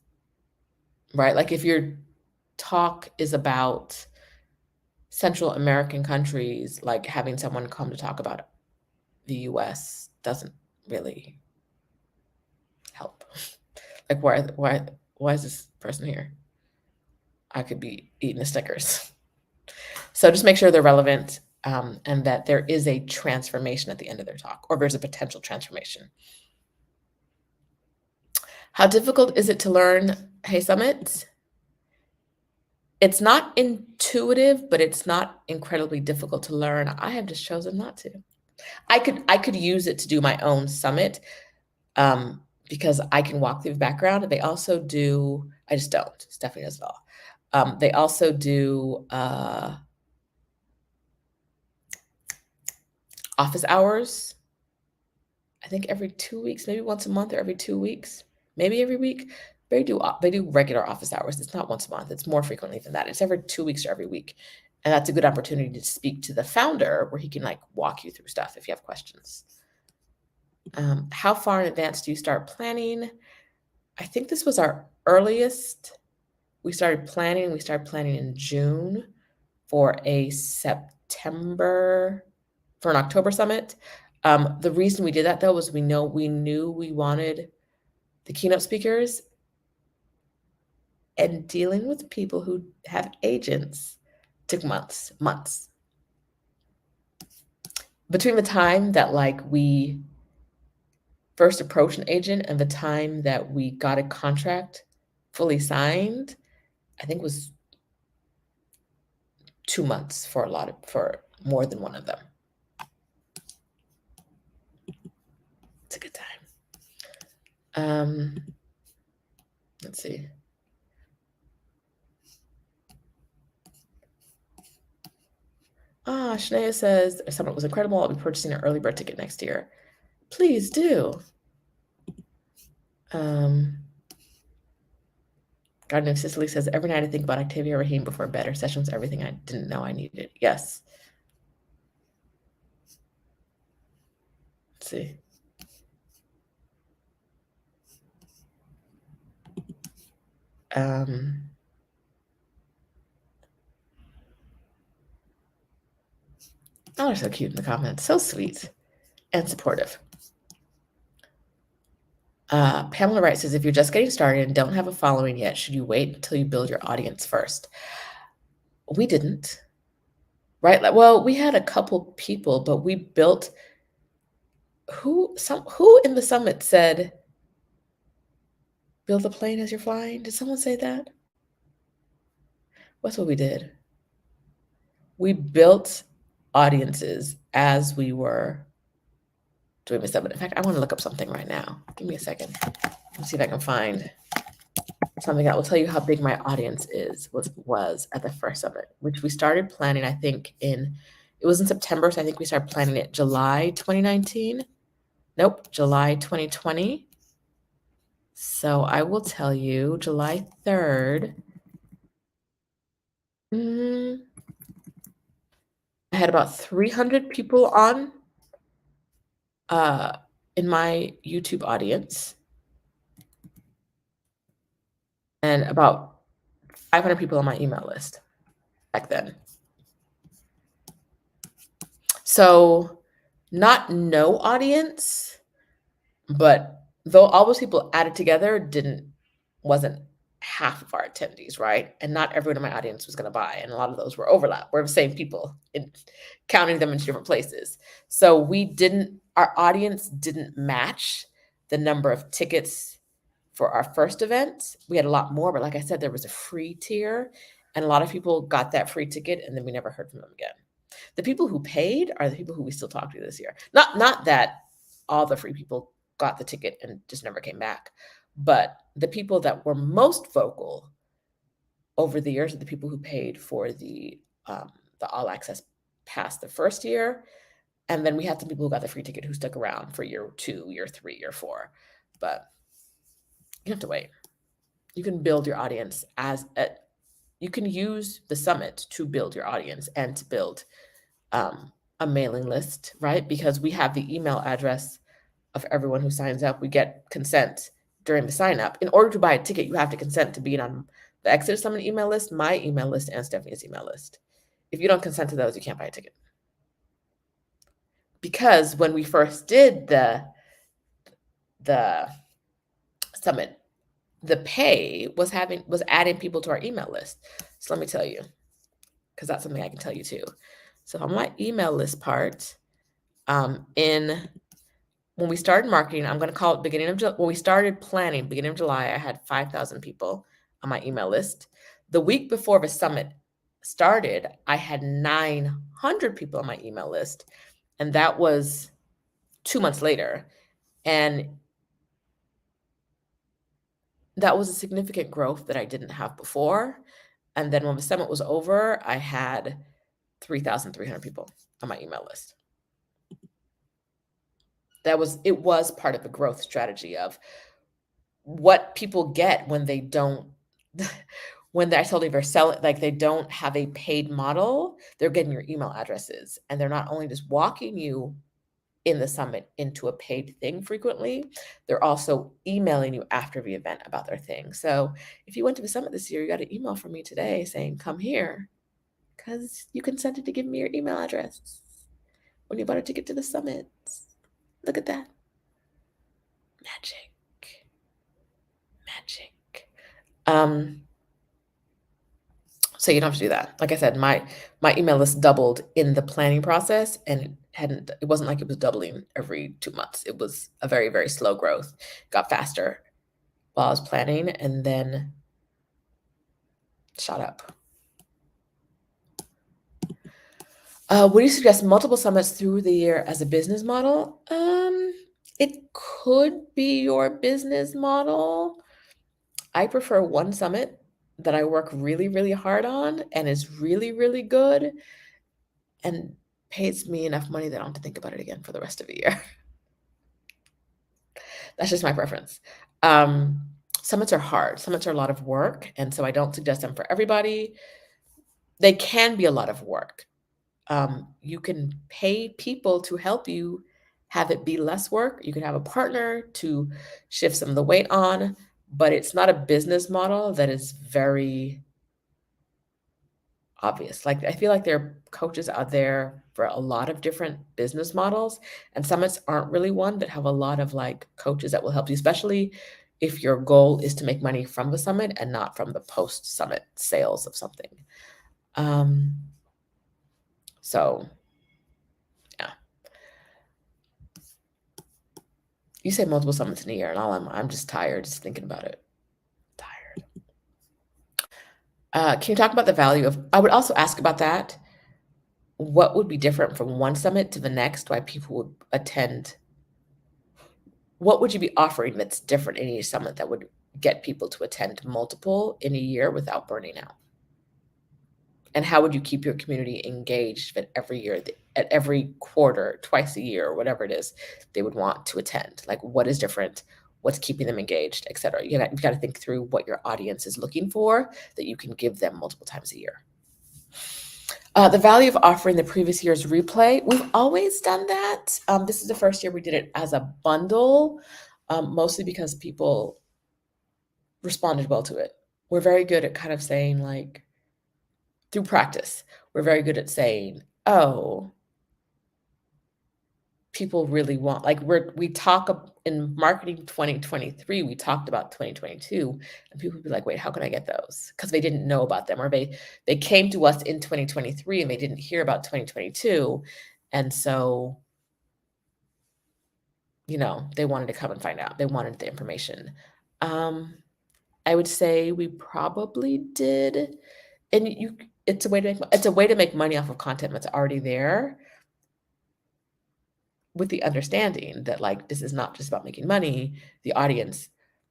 right, like if your talk is about Central American countries, like having someone come to talk about the US doesn't really help. Like, why is this person here? I could be eating a Snickers. So just make sure they're relevant. and that there is a transformation at the end of their talk, or there's a potential transformation. How difficult is it to learn Hey Summit? It's not intuitive, but it's not incredibly difficult to learn. I have just chosen not to. I could use it to do my own summit, because I can walk through the background. They also do, I just don't. Stephanie does it all. They also do office hours. I think every 2 weeks, maybe once a month, or every 2 weeks, maybe every week. They do regular office hours. It's not once a month. It's more frequently than that. It's every 2 weeks or every week. And that's a good opportunity to speak to the founder, where he can like walk you through stuff if you have questions. How far in advance do you start planning? I think this was our earliest. We started planning in June for an October summit. The reason we did that though was we knew we wanted the keynote speakers, and dealing with people who have agents took months. Between the time that like we first approached an agent and the time that we got a contract fully signed, I think was 2 months for more than one of them. It's a good time. Let's see. Shania says, "Summit was incredible. I'll be purchasing an early bird ticket next year." Please do. Garden of Sicily says, "Every night I think about Octavia Rahim before bed. Her session's everything I didn't know I needed." Yes. Let's see. Oh, they're so cute in the comments. So sweet and supportive. Pamela Wright says, "If you're just getting started and don't have a following yet, should you wait until you build your audience first?" We didn't, right? Well, we had a couple people, but we built. Who in the summit said, "Build a plane as you're flying"? Did someone say that? What's what we did? We built audiences as we were doing the summit. In fact, I want to look up something right now. Give me a second. Let's see if I can find something that will tell you how big my audience was at the first summit, which we started planning, I think it was in September, so I think we started planning it July 2019. Nope, July 2020. So I will tell you, July 3rd, I had about 300 people on in my YouTube audience, and about 500 people on my email list back then. So not no audience, but though all those people added together wasn't half of our attendees, right? And not everyone in my audience was going to buy, and a lot of those were overlap. We're the same people, counting them in different places. So our audience didn't match the number of tickets for our first event. We had a lot more, but like I said, there was a free tier, and a lot of people got that free ticket, and then we never heard from them again. The people who paid are the people who we still talk to this year. Not that all the free people got the ticket and just never came back, but the people that were most vocal over the years are the people who paid for the all access pass the first year, and then we had some people who got the free ticket who stuck around for year 2, year 3, year 4. But you have to wait. You can build your audience you can use the summit to build your audience and to build a mailing list, right? Because we have the email address of everyone who signs up. We get consent during the sign up. In order to buy a ticket, you have to consent to being on the Exodus Summit email list, my email list, and Stephanie's email list. If you don't consent to those, you can't buy a ticket. Because when we first did the summit, the pay was adding people to our email list. So let me tell you, because that's something I can tell you too. So on my email list part, when we started marketing, I'm going to call it when we started planning, beginning of July, I had 5,000 people on my email list. The week before the summit started, I had 900 people on my email list. And that was 2 months later. And that was a significant growth that I didn't have before. And then when the summit was over, I had 3,300 people on my email list. It was part of the growth strategy of what people get when they don't when I told you they're selling, like they don't have a paid model, they're getting your email addresses, and they're not only just walking you in the summit into a paid thing frequently, they're also emailing you after the event about their thing. So if you went to the summit this year, you got an email from me today saying, come here, because you consented to give me your email address when you bought a ticket to the summit. Look at that. Magic. Magic. So you don't have to do that. Like I said, my email list doubled in the planning process, and it wasn't like it was doubling every 2 months. It was a very, very slow growth. Got faster while I was planning, and then shot up. Would you suggest multiple summits through the year as a business model? It could be your business model. I prefer one summit that I work really, really hard on and is really, really good and pays me enough money that I don't have to think about it again for the rest of the year. That's just my preference. Summits are hard. Summits are a lot of work, and so I don't suggest them for everybody. They can be a lot of work. You can pay people to help you have it be less work. You can have a partner to shift some of the weight on, but it's not a business model that is very obvious. Like, I feel like there are coaches out there for a lot of different business models, and summits aren't really one, but have a lot of like coaches that will help you, especially if your goal is to make money from the summit and not from the post summit sales of something. So yeah, you say multiple summits in a year, and I'm just tired just thinking about it. Tired. Can you talk about the value of? I would also ask about that. What would be different from one summit to the next? Why people would attend? What would you be offering that's different in each summit that would get people to attend multiple in a year without burning out? And how would you keep your community engaged at every year, at every quarter, twice a year, or whatever it is they would want to attend? Like, what is different? What's keeping them engaged, et cetera? You've got to think through what your audience is looking for that you can give them multiple times a year. The value of offering the previous year's replay. We've always done that. This is the first year we did it as a bundle, mostly because people responded well to it. We're very good at kind of saying, like, through practice, we're very good at saying, oh, people really want, like, we talk in marketing 2023, we talked about 2022, and people would be like, wait, how can I get those? Because they didn't know about them, or they came to us in 2023 and they didn't hear about 2022. And so, they wanted to come and find out. They wanted the information. I would say we probably did, and it's a way to make money off of content that's already there, with the understanding that, like, this is not just about making money. The audience,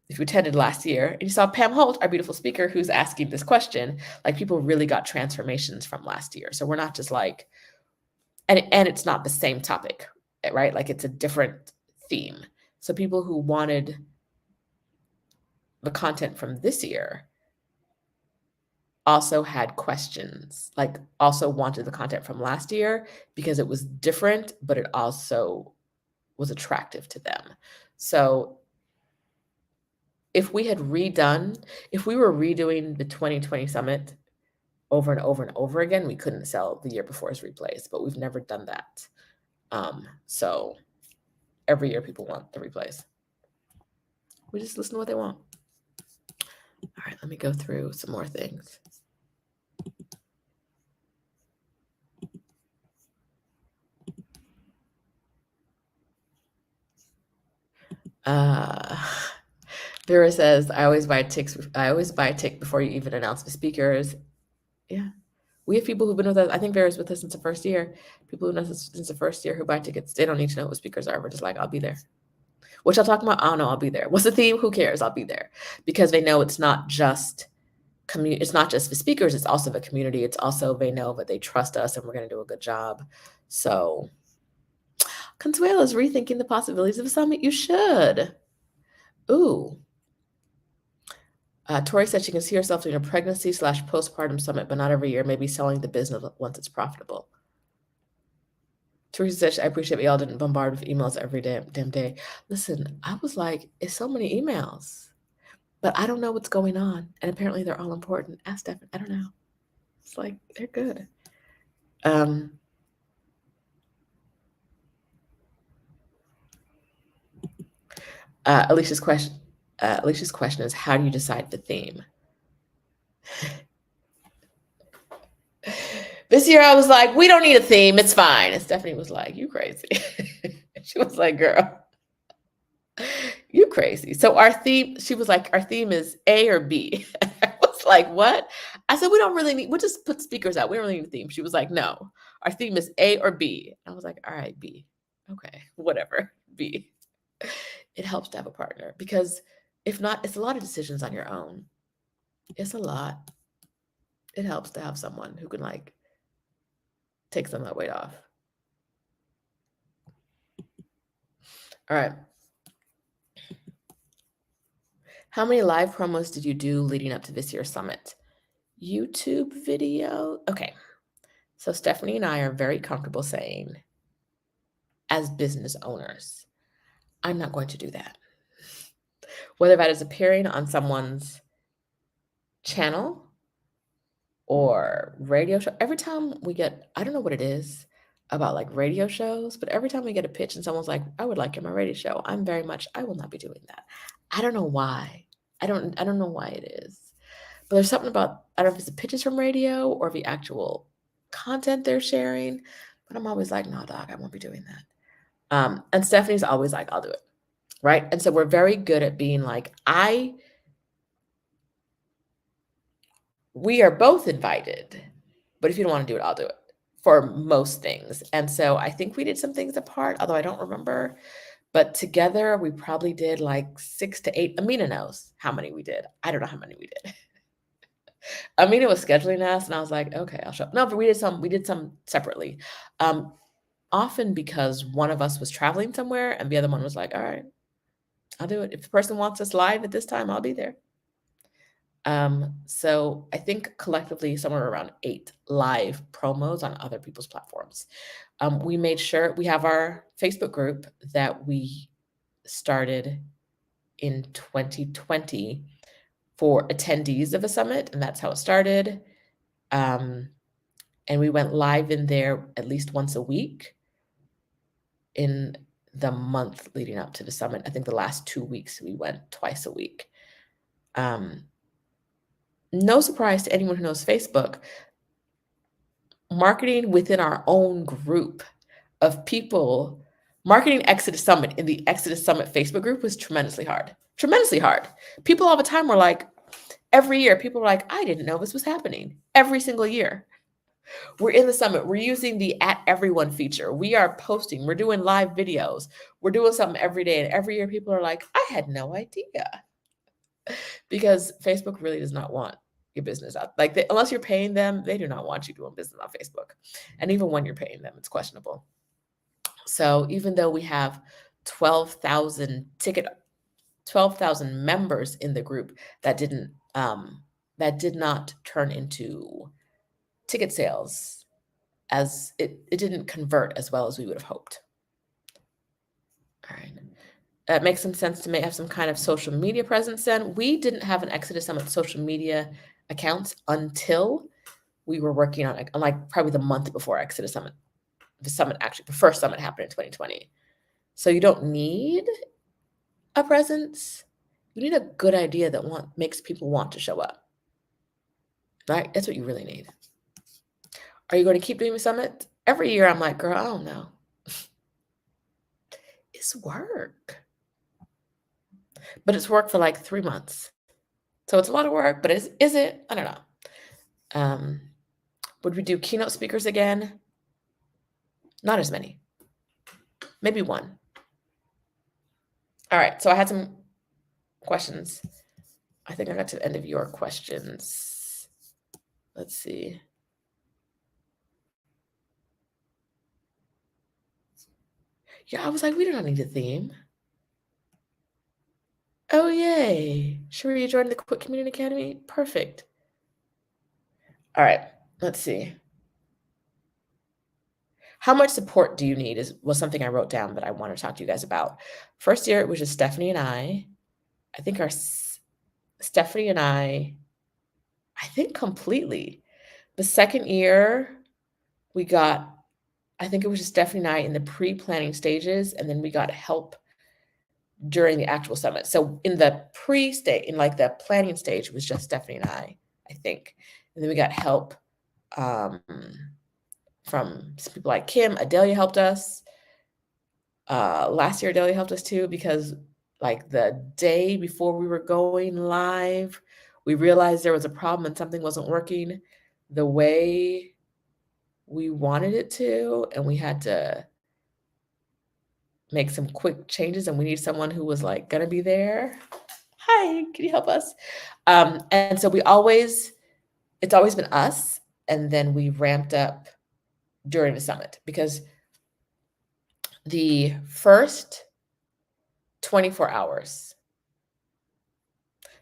if you attended last year and you saw Pam Holt, our beautiful speaker, who's asking this question, like, people really got transformations from last year. So we're not just like, and it's not the same topic, right? Like, it's a different theme. So people who wanted the content from this year also had questions, like also wanted the content from last year because it was different, but it also was attractive to them. So if we were redoing the 2020 summit over and over and over again, we couldn't sell the year before's replays, but we've never done that. So every year people want the replays. We just listen to what they want. All right, let me go through some more things. Vera says, I always buy a tick before you even announce the speakers. Yeah. We have people who've been with us. I think Vera's with us since the first year. People who've been with us since the first year who buy tickets. They don't need to know what speakers are. We're just like, I'll be there. What y'all talking about? I don't know. I'll be there. What's the theme? Who cares? I'll be there. Because they know it's not just it's not just the speakers, it's also the community. It's also they know that they trust us and we're going to do a good job. So Consuela's rethinking the possibilities of a summit. You should. Ooh. Tori said she can see herself doing a pregnancy/postpartum summit, but not every year, maybe selling the business once it's profitable. Teresa said, I appreciate we all didn't bombard with emails every damn day. Listen, I was like, it's so many emails, but I don't know what's going on. And apparently they're all important. Ask Stephan. I don't know. It's like, they're good. Alicia's question is, how do you decide the theme? This year I was like, we don't need a theme. It's fine. And Stephanie was like, you crazy. She was like, girl, you crazy. So our theme, she was like, our theme is A or B. I was like, what? I said, we don't really need, we'll just put speakers out. We don't really need a theme. She was like, no, our theme is A or B. I was like, all right, B. Okay, whatever, B. It helps to have a partner because if not, it's a lot of decisions on your own. It's a lot. It helps to have someone who can like take some of that weight off. All right. How many live promos did you do leading up to this year's summit? YouTube video? Okay. So Stephanie and I are very comfortable saying, as business owners, I'm not going to do that. Whether that is appearing on someone's channel or radio show, every time we get, I don't know what it is about like radio shows, but every time we get a pitch and someone's like, I would like you on my radio show, I'm very much, I will not be doing that. I don't know why. I don't know why it is. But there's something about, I don't know if it's the pitches from radio or the actual content they're sharing, but I'm always like, no, doc, I won't be doing that. And Stephanie's always like, I'll do it. Right. And so we're very good at being like, we are both invited, but if you don't want to do it, I'll do it for most things. And so I think we did some things apart, although I don't remember. But together, we probably did like 6 to 8. Amina knows how many we did. I don't know how many we did. Amina was scheduling us, and I was like, okay, I'll show up. No, but we did some separately. Often because one of us was traveling somewhere, and the other one was like, all right, I'll do it. If the person wants us live at this time, I'll be there. So I think collectively somewhere around 8 live promos on other people's platforms. We made sure we have our Facebook group that we started in 2020 for attendees of a summit, and that's how it started. And we went live in there at least once a week in the month leading up to the summit. I think the last 2 weeks we went twice a week. No surprise to anyone who knows Facebook, marketing within our own group of people, marketing Exodus Summit in the Exodus Summit Facebook group was tremendously hard. Tremendously hard. People all the time were like, every year, people were like, I didn't know this was happening. Every single year. We're in the summit. We're using the @everyone feature. We are posting. We're doing live videos. We're doing something every day. And every year, people are like, I had no idea. Because Facebook really does not want your business out. Like, unless you're paying them, they do not want you doing business on Facebook. And even when you're paying them, it's questionable. So even though we have 12,000 members in the group that did not turn into ticket sales, as it didn't convert as well as we would have hoped. All right. That makes some sense to have some kind of social media presence then. We didn't have an Exodus Summit social media accounts until we were working on like probably the month before Exodus Summit. The first summit happened in 2020. So you don't need a presence. You need a good idea that makes people want to show up. Right? That's what you really need. Are you going to keep doing the summit? Every year I'm like, girl, I don't know. It's work. but it's worked for like 3 months. So it's a lot of work, but is it? I don't know. Um, would we do keynote speakers again? Not as many. Maybe one. All right, so I had some questions. I think I got to the end of your questions. Let's see. Yeah, I was like, we do not need a theme. Oh, yay. Sheree, you joined the Quick Community Academy? Perfect. All right, let's see. How much support do you need was something I wrote down that I want to talk to you guys about. First year, it was just Stephanie and I. I think Stephanie and I think completely. The second year, we got, I think it was just Stephanie and I in the pre-planning stages, and then we got help during the actual summit. So in the pre-stage, in like the planning stage, it was just Stephanie and I think. And then we got help from some people like Kim. Adelia helped us. Last year, Adelia helped us too, because like the day before we were going live, we realized there was a problem and something wasn't working the way we wanted it to, and we had to make some quick changes, and we need someone who was like gonna be there. Hi, can you help us? And so it's always been us, and then we ramped up during the summit, because the first 24 hours,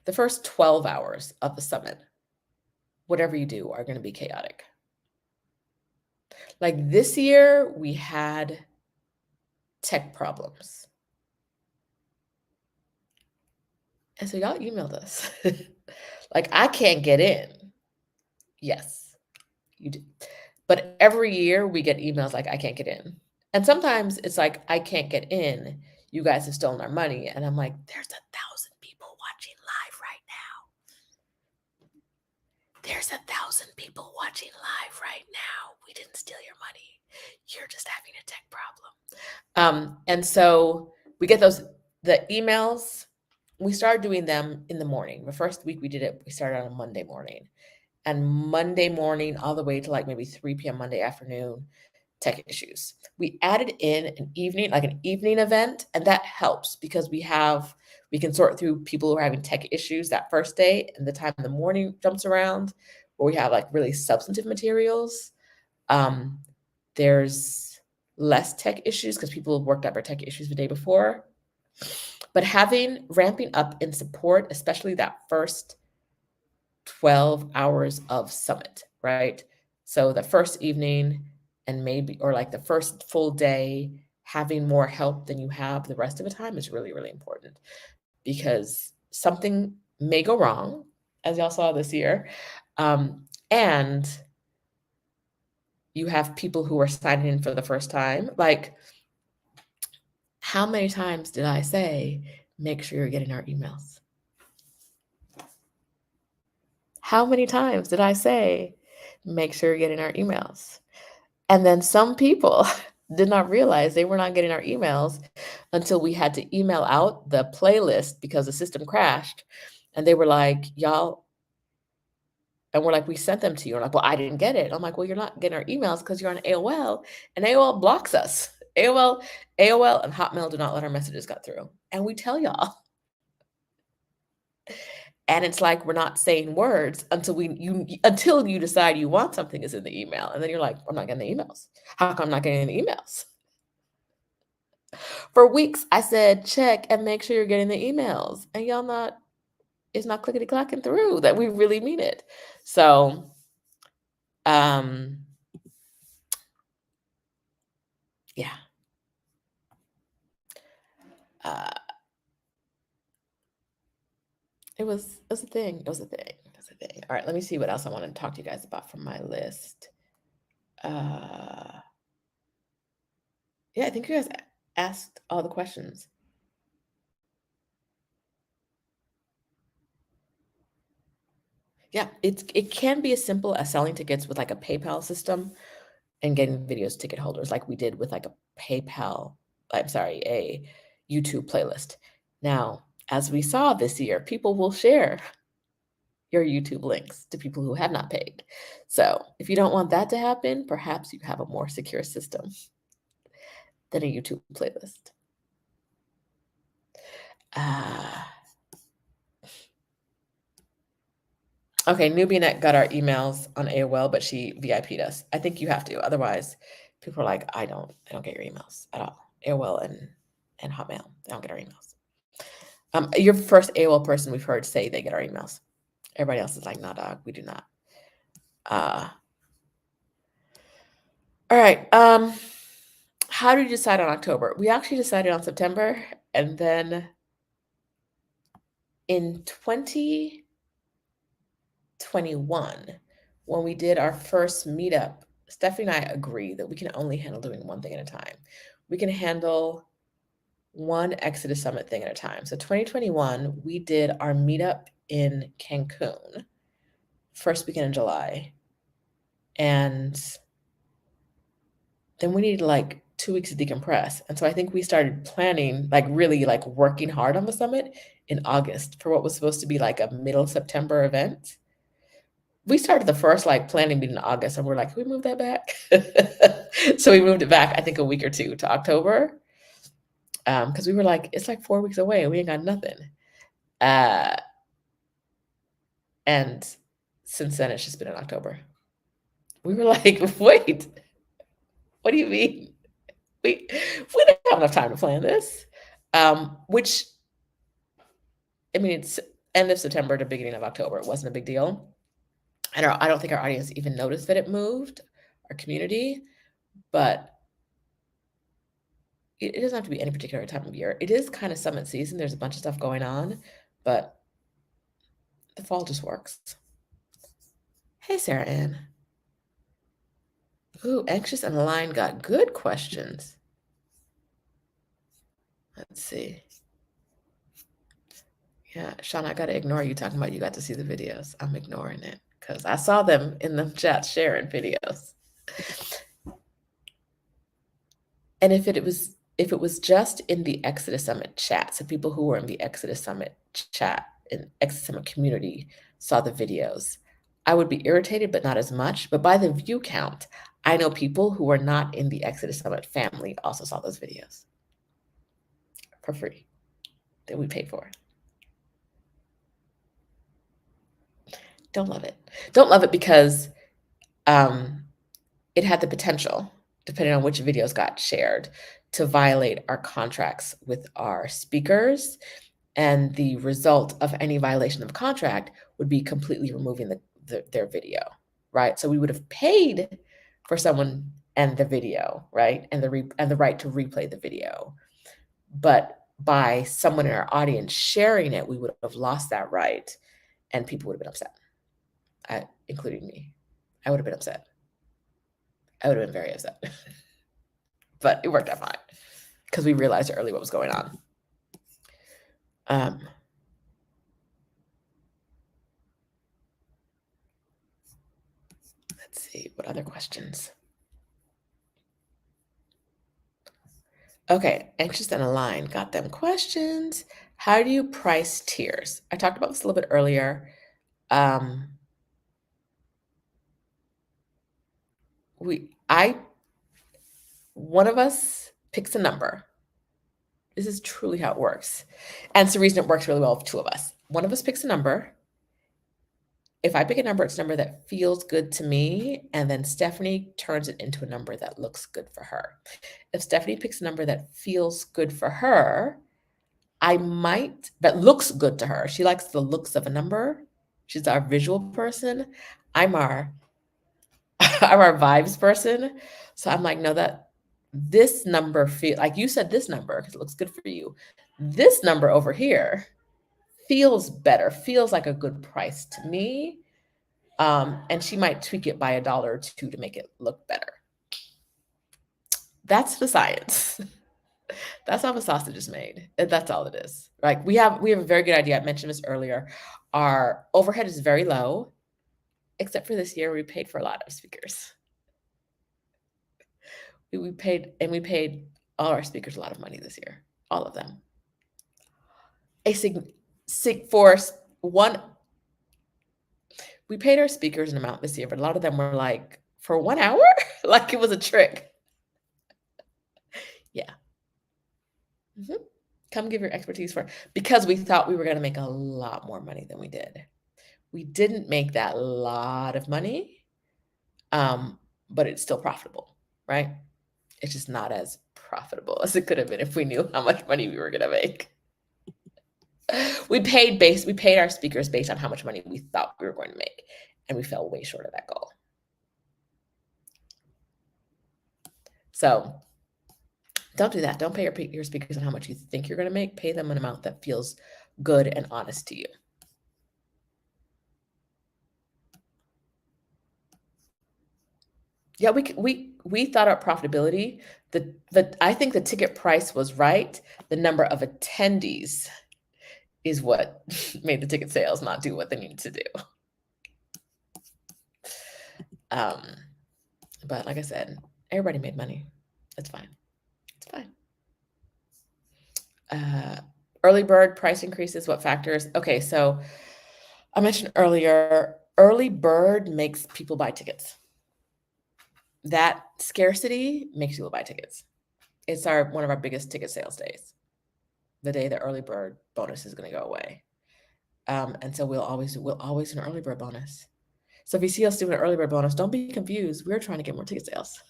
the first 12 hours of the summit, whatever you do, are going to be chaotic. Like this year, we had tech problems. And so y'all emailed us. Like, I can't get in. Yes, you do. But every year we get emails like, I can't get in. And sometimes it's like, I can't get in. You guys have stolen our money. And I'm like, there's 1,000 people watching live right now. There's 1,000 people watching live right now. We didn't steal your money. You're just having a tech problem. And so we get the emails. We started doing them in the morning. The first week we did it, we started on a Monday morning. And Monday morning, all the way to like maybe 3 p.m. Monday afternoon, tech issues. We added in an evening event, and that helps because we can sort through people who are having tech issues that first day, and the time in the morning jumps around where we have like really substantive materials. There's less tech issues because people have worked up their tech issues the day before. But ramping up in support, especially that first 12 hours of summit, right? So the first evening and maybe, or like the first full day, having more help than you have the rest of the time is really, really important, because something may go wrong, as y'all saw this year. And you have people who are signing in for the first time. Like, how many times did I say, make sure you're getting our emails? How many times did I say, make sure you're getting our emails? And then some people did not realize they were not getting our emails until we had to email out the playlist because the system crashed. And they were like, y'all, and we're like, we sent them to you. And like, well, I didn't get it. I'm like, well, you're not getting our emails because you're on AOL, and AOL blocks us. AOL and Hotmail do not let our messages get through. And we tell y'all. And it's like, we're not saying words until you decide you want something is in the email. And then you're like, I'm not getting the emails. How come I'm not getting the emails? For weeks, I said, check and make sure you're getting the emails. And it's not clickety clacking through that we really mean it. So, yeah. It was a thing. It was a thing. All right, let me see what else I want to talk to you guys about from my list. Yeah, I think you guys asked all the questions. Yeah, it can be as simple as selling tickets with like a PayPal system and getting videos ticket holders, like we did with like a YouTube playlist. Now, As we saw this year, people will share your YouTube links to people who have not paid. So if you don't want that to happen, perhaps you have a more secure system than a YouTube playlist. Okay, Nubianet got our emails on AOL, but she VIP'd us. I think you have to. Otherwise, people are like, I don't get your emails at all. AOL and Hotmail, they don't get our emails. You're the first AOL person we've heard say they get our emails. Everybody else is like, nah, dog, we do not. All right. How did you decide on October? We actually decided on September, and then in 2021, when we did our first meetup, Stephanie and I agreed that we can only handle doing one thing at a time. We can handle one Exodus Summit thing at a time. So 2021, we did our meetup in Cancun, first weekend in July. And then we needed like 2 weeks to decompress. And so I think we started planning, like really like working hard on the summit in August for what was supposed to be like a middle September event. We started the first like planning meeting in August and we're like, can we move that back? So we moved it back, I think a week or two to October. Because we were like, it's like 4 weeks away and we ain't got nothing. And since then it's just been in October. We were like, wait, what do you mean? We didn't have enough time to plan this. Which, I mean, it's end of September to beginning of October. It wasn't a big deal. And I don't think our audience even noticed that it moved, our community, but it doesn't have to be any particular time of year. It is kind of summit season. There's a bunch of stuff going on, but the fall just works. Hey, Sarah Ann. Ooh, Anxious and Aligned got good questions. Let's see. Yeah, Sean, I got to ignore you talking about you got to see the videos. I'm ignoring it because I saw them in the chat sharing videos. And if it was just in the Exodus Summit chat, so people who were in the Exodus Summit chat, in Exodus Summit community saw the videos, I would be irritated, but not as much. But by the view count, I know people who are not in the Exodus Summit family also saw those videos for free that we paid for. Don't love it. Don't love it because it had the potential, depending on which videos got shared, to violate our contracts with our speakers. And the result of any violation of contract would be completely removing their video, right? So we would have paid for someone and the video, right? And the right to replay the video. But by someone in our audience sharing it, we would have lost that right and people would have been upset, including me. I would have been upset. I would have been very upset. But it worked out fine because we realized early what was going on. Let's see, what other questions? Okay, Anxious and Aligned got them questions. How do you price tiers? I talked about this a little bit earlier. One of us picks a number. This is truly how it works. And it's the reason it works really well with two of us. One of us picks a number. If I pick a number, it's a number that feels good to me, and then Stephanie turns it into a number that looks good for her. If Stephanie picks a number that feels good for her, that looks good to her. She likes the looks of a number. She's our visual person. I'm our vibes person. So I'm like, no, this number like you said this number because it looks good for you. This number over here feels better, feels like a good price to me. And she might tweak it by $1 or $2 to make it look better. That's the science. That's how the sausage is made. That's all it is. Like we have a very good idea. I mentioned this earlier. Our overhead is very low, except for this year we paid for a lot of speakers. We paid all our speakers a lot of money this year, all of them. a for one, we paid our speakers an amount this year, but a lot of them were like, for 1 hour? Like it was a trick. Yeah. Come give your expertise because we thought we were going to make a lot more money than we did. We didn't make that lot of money, but it's still profitable, right? It's just not as profitable as it could have been if we knew how much money we were going to make. We paid our speakers based on how much money we thought we were going to make, and we fell way short of that goal. So don't do that. Don't pay your speakers on how much you think you're going to make. Pay them an amount that feels good and honest to you. Yeah, we thought our profitability. I think the ticket price was right. The number of attendees is what made the ticket sales not do what they needed to do. But like I said, everybody made money. It's fine. It's fine. Early bird price increases, what factors? Okay, so I mentioned earlier, early bird makes people buy tickets. That scarcity makes people buy tickets. It's one of our biggest ticket sales days, the day the early bird bonus is going to go away. And so we'll always do an early bird bonus. So if you see us doing an early bird bonus, don't be confused. We're trying to get more ticket sales.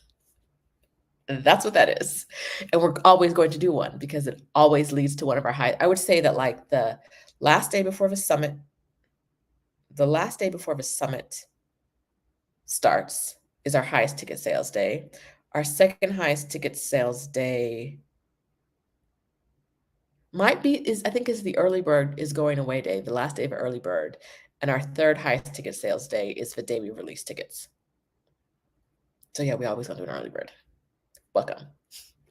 That's what that is. And we're always going to do one because it always leads to one of our high. I would say that like the last day before the summit starts is our highest ticket sales day. Our second highest ticket sales day I think is the early bird is going away day, the last day of early bird. And our third highest ticket sales day is the day we release tickets. So yeah, we always gonna do an early bird. Welcome.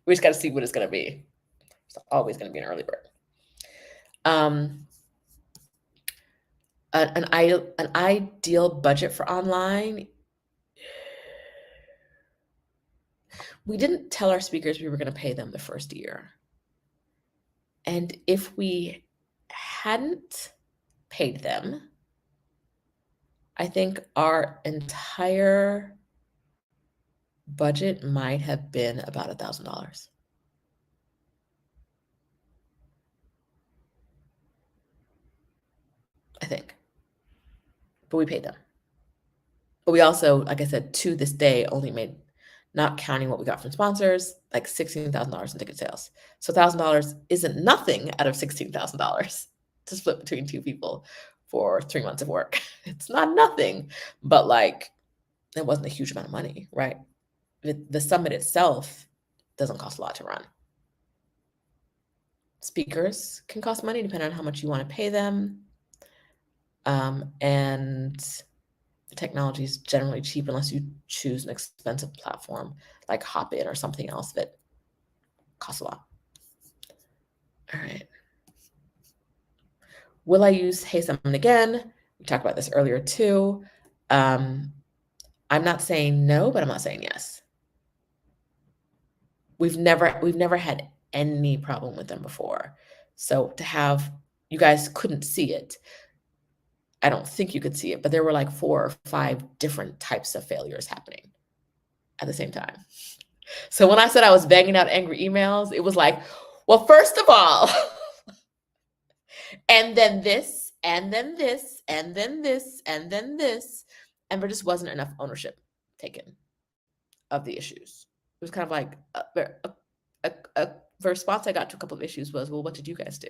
We just got to see what it's going to be. It's always going to be an early bird. An ideal budget for online. We didn't tell our speakers we were going to pay them the first year. And if we hadn't paid them, I think our entire budget might have been about $1,000. I think. But we paid them. But we also, like I said, to this day, only made, not counting what we got from sponsors, like $16,000 in ticket sales. So $1,000 isn't nothing out of $16,000 to split between two people for 3 months of work. It's not nothing, but like it wasn't a huge amount of money, right? The summit itself doesn't cost a lot to run. Speakers can cost money depending on how much you want to pay them. And the technology is generally cheap unless you choose an expensive platform like Hopin or something else that costs a lot. All right. Will I use Hey Summon again? We talked about this earlier too. I'm not saying no, but I'm not saying yes. We've never had any problem with them before. So to have, you guys couldn't see it. I don't think you could see it, but there were like 4 or 5 different types of failures happening at the same time. So when I said I was banging out angry emails, it was like, well, first of all, and then this, and then this, and then this, and then this. And there just wasn't enough ownership taken of the issues. It was kind of like the response I got to a couple of issues was, well, what did you guys do?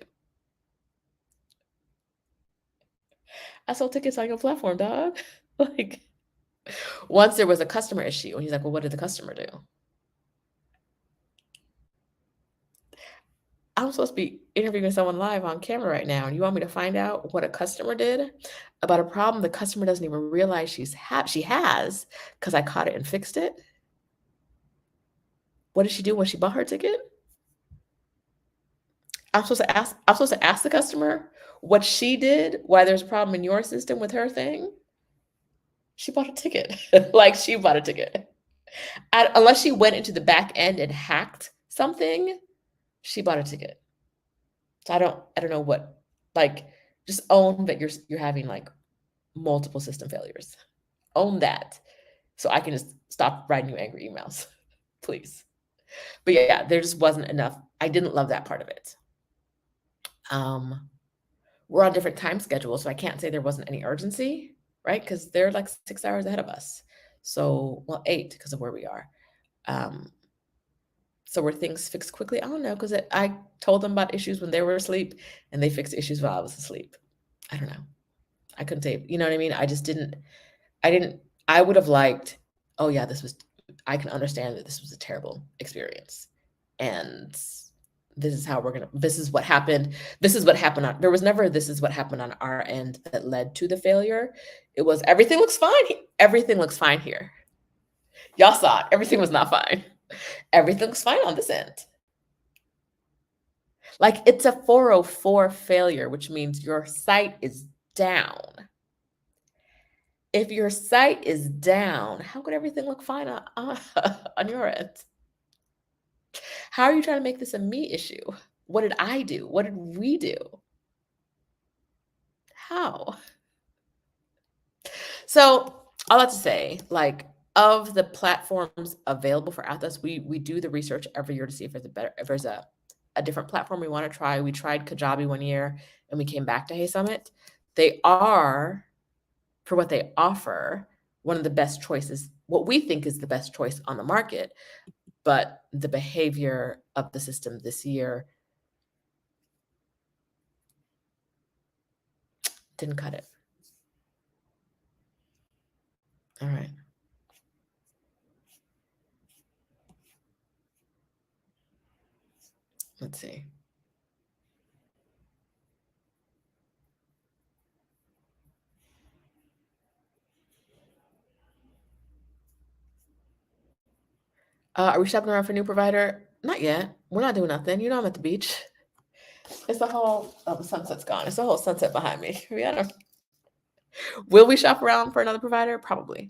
I sold tickets on your platform, dog. Like, once there was a customer issue, and he's like, well, what did the customer do? I'm supposed to be interviewing someone live on camera right now, and you want me to find out what a customer did about a problem the customer doesn't even realize she has because I caught it and fixed it? What did she do when she bought her ticket? I'm supposed to ask the customer what she did, why there's a problem in your system with her thing. She bought a ticket. Like, she bought a ticket. Unless she went into the back end and hacked something, she bought a ticket. So I don't know what Like, just own that you're having like multiple system failures. Own that, so I can just stop writing you angry emails, please. But yeah, there just wasn't enough. I didn't love that part of it. We're on different time schedules, so I can't say there wasn't any urgency, right? Because they're like 6 hours ahead of us. So, well, 8 because of where we are. Um, so were things fixed quickly? I don't know, because I told them about issues when they were asleep, and they fixed issues while I was asleep. I don't know. I couldn't say, you know what I mean? I didn't, I would have liked, oh yeah, I can understand that this was a terrible experience. And this is what happened. This is what happened there was never, this is what happened on our end that led to the failure. It was, everything looks fine. Everything looks fine here. Y'all saw it. Everything was not fine. Everything looks fine on this end. Like, it's a 404 failure, which means your site is down. If your site is down, how could everything look fine on your end? How are you trying to make this a me issue? What did I do? What did we do? How? So, all that to say, like, of the platforms available for Athos, we do the research every year to see if there's a different platform we want to try. We tried Kajabi one year and we came back to Hey Summit. They are, for what they offer, one of the best choices, what we think is the best choice on the market. But the behavior of the system this year didn't cut it. All right. Let's see. Are we shopping around for a new provider? Not yet. We're not doing nothing. You know, I'm at the beach. It's the whole, oh, the sunset's gone. It's the whole sunset behind me. Will we shop around for another provider? Probably.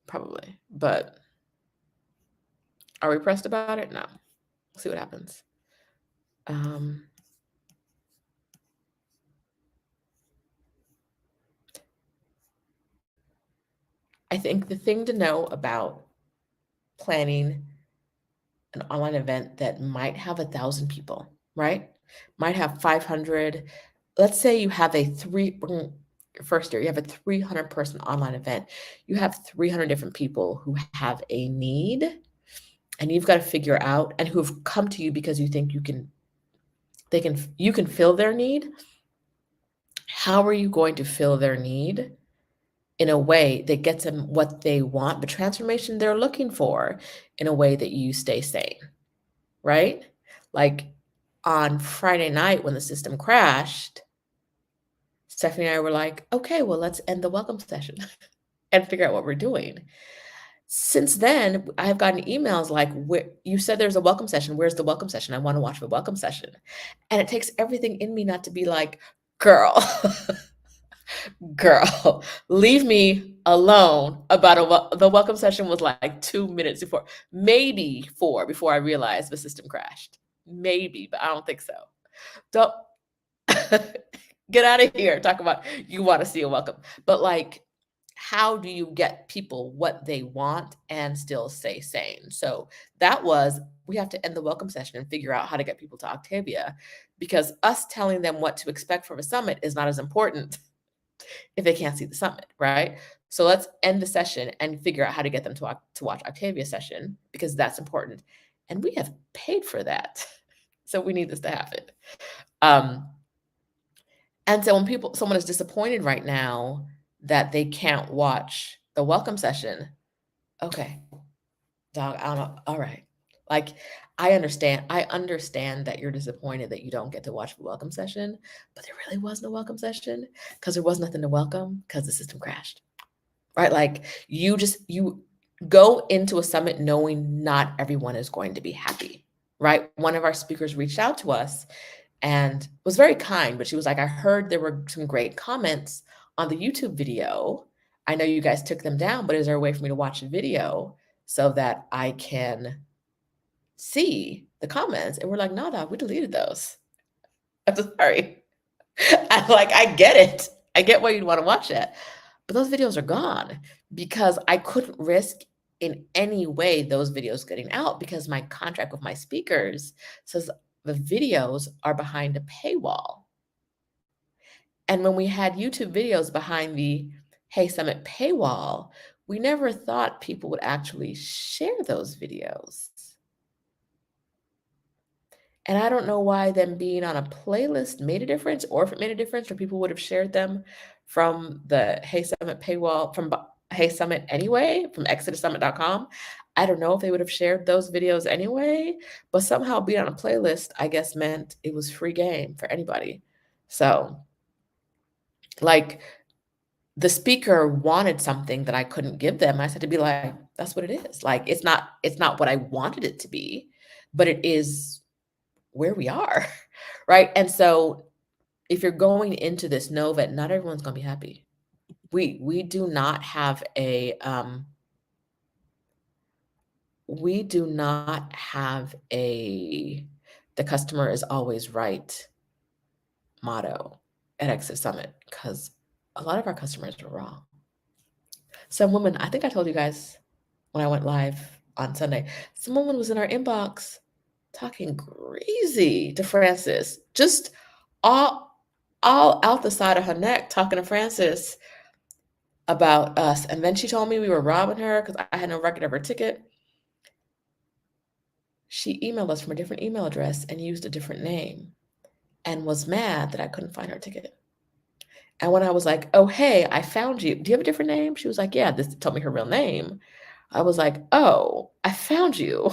Probably. But are we pressed about it? No. We'll see what happens. I think the thing to know about planning an online event that might have 1,000 people, right? Might have 500. Let's say you have first year, you have a 300 person online event. You have 300 different people who have a need, and you've got to figure out, and who have come to you because you think you can fill their need. How are you going to fill their need in a way that gets them what they want, the transformation they're looking for, in a way that you stay sane, right? Like, on Friday night when the system crashed, Stephanie and I were like, okay, well, let's end the welcome session and figure out what we're doing. Since then, I've gotten emails like, you said there's a welcome session. Where's the welcome session? I want to watch the welcome session. And it takes everything in me not to be like, girl, girl, leave me alone about the welcome session was like 2 minutes before, maybe 4 before I realized the system crashed. Maybe, but I don't think so. Don't get out of here. Talk about you want to see a welcome. But like, how do you get people what they want and still stay sane? So we have to end the welcome session and figure out how to get people to Octavia, because us telling them what to expect from a summit is not as important if they can't see the summit, right? So let's end the session and figure out how to get them to watch Octavia session, because that's important. And we have paid for that. So we need this to happen. And so when someone is disappointed right now that they can't watch the welcome session, okay, dog, I don't know. All right. Like, I understand that you're disappointed that you don't get to watch the welcome session, but there really wasn't a welcome session because there was nothing to welcome because the system crashed, right? Like, you go into a summit knowing not everyone is going to be happy, right? One of our speakers reached out to us and was very kind, but she was like, I heard there were some great comments on the YouTube video. I know you guys took them down, but is there a way for me to watch the video so that I can see the comments? And we're like, no, we deleted those. I'm so sorry. I get it. I get why you'd want to watch that. But those videos are gone because I couldn't risk in any way those videos getting out because my contract with my speakers says the videos are behind a paywall. And when we had YouTube videos behind the Hey Summit paywall, we never thought people would actually share those videos. And I don't know why them being on a playlist made a difference, or if it made a difference, or people would have shared them from the Hey Summit paywall, from Hey Summit anyway, from ExodusSummit.com. I don't know if they would have shared those videos anyway, but somehow being on a playlist, I guess, meant it was free game for anybody. So, like, the speaker wanted something that I couldn't give them. I just had to be like, that's what it is. Like, it's not what I wanted it to be, but it is where we are. Right. And so if you're going into this, know that not everyone's gonna be happy. We do not have a the customer is always right motto at Exit Summit because a lot of our customers are wrong. Some woman, I think I told you guys when I went live on Sunday, some woman was in our inbox talking crazy to Francis, just all out the side of her neck, talking to Francis about us. And then she told me we were robbing her because I had no record of her ticket. She emailed us from a different email address and used a different name and was mad that I couldn't find her ticket. And when I was like, oh, hey, I found you. Do you have a different name? She was like, yeah, this told me her real name. I was like, oh, I found you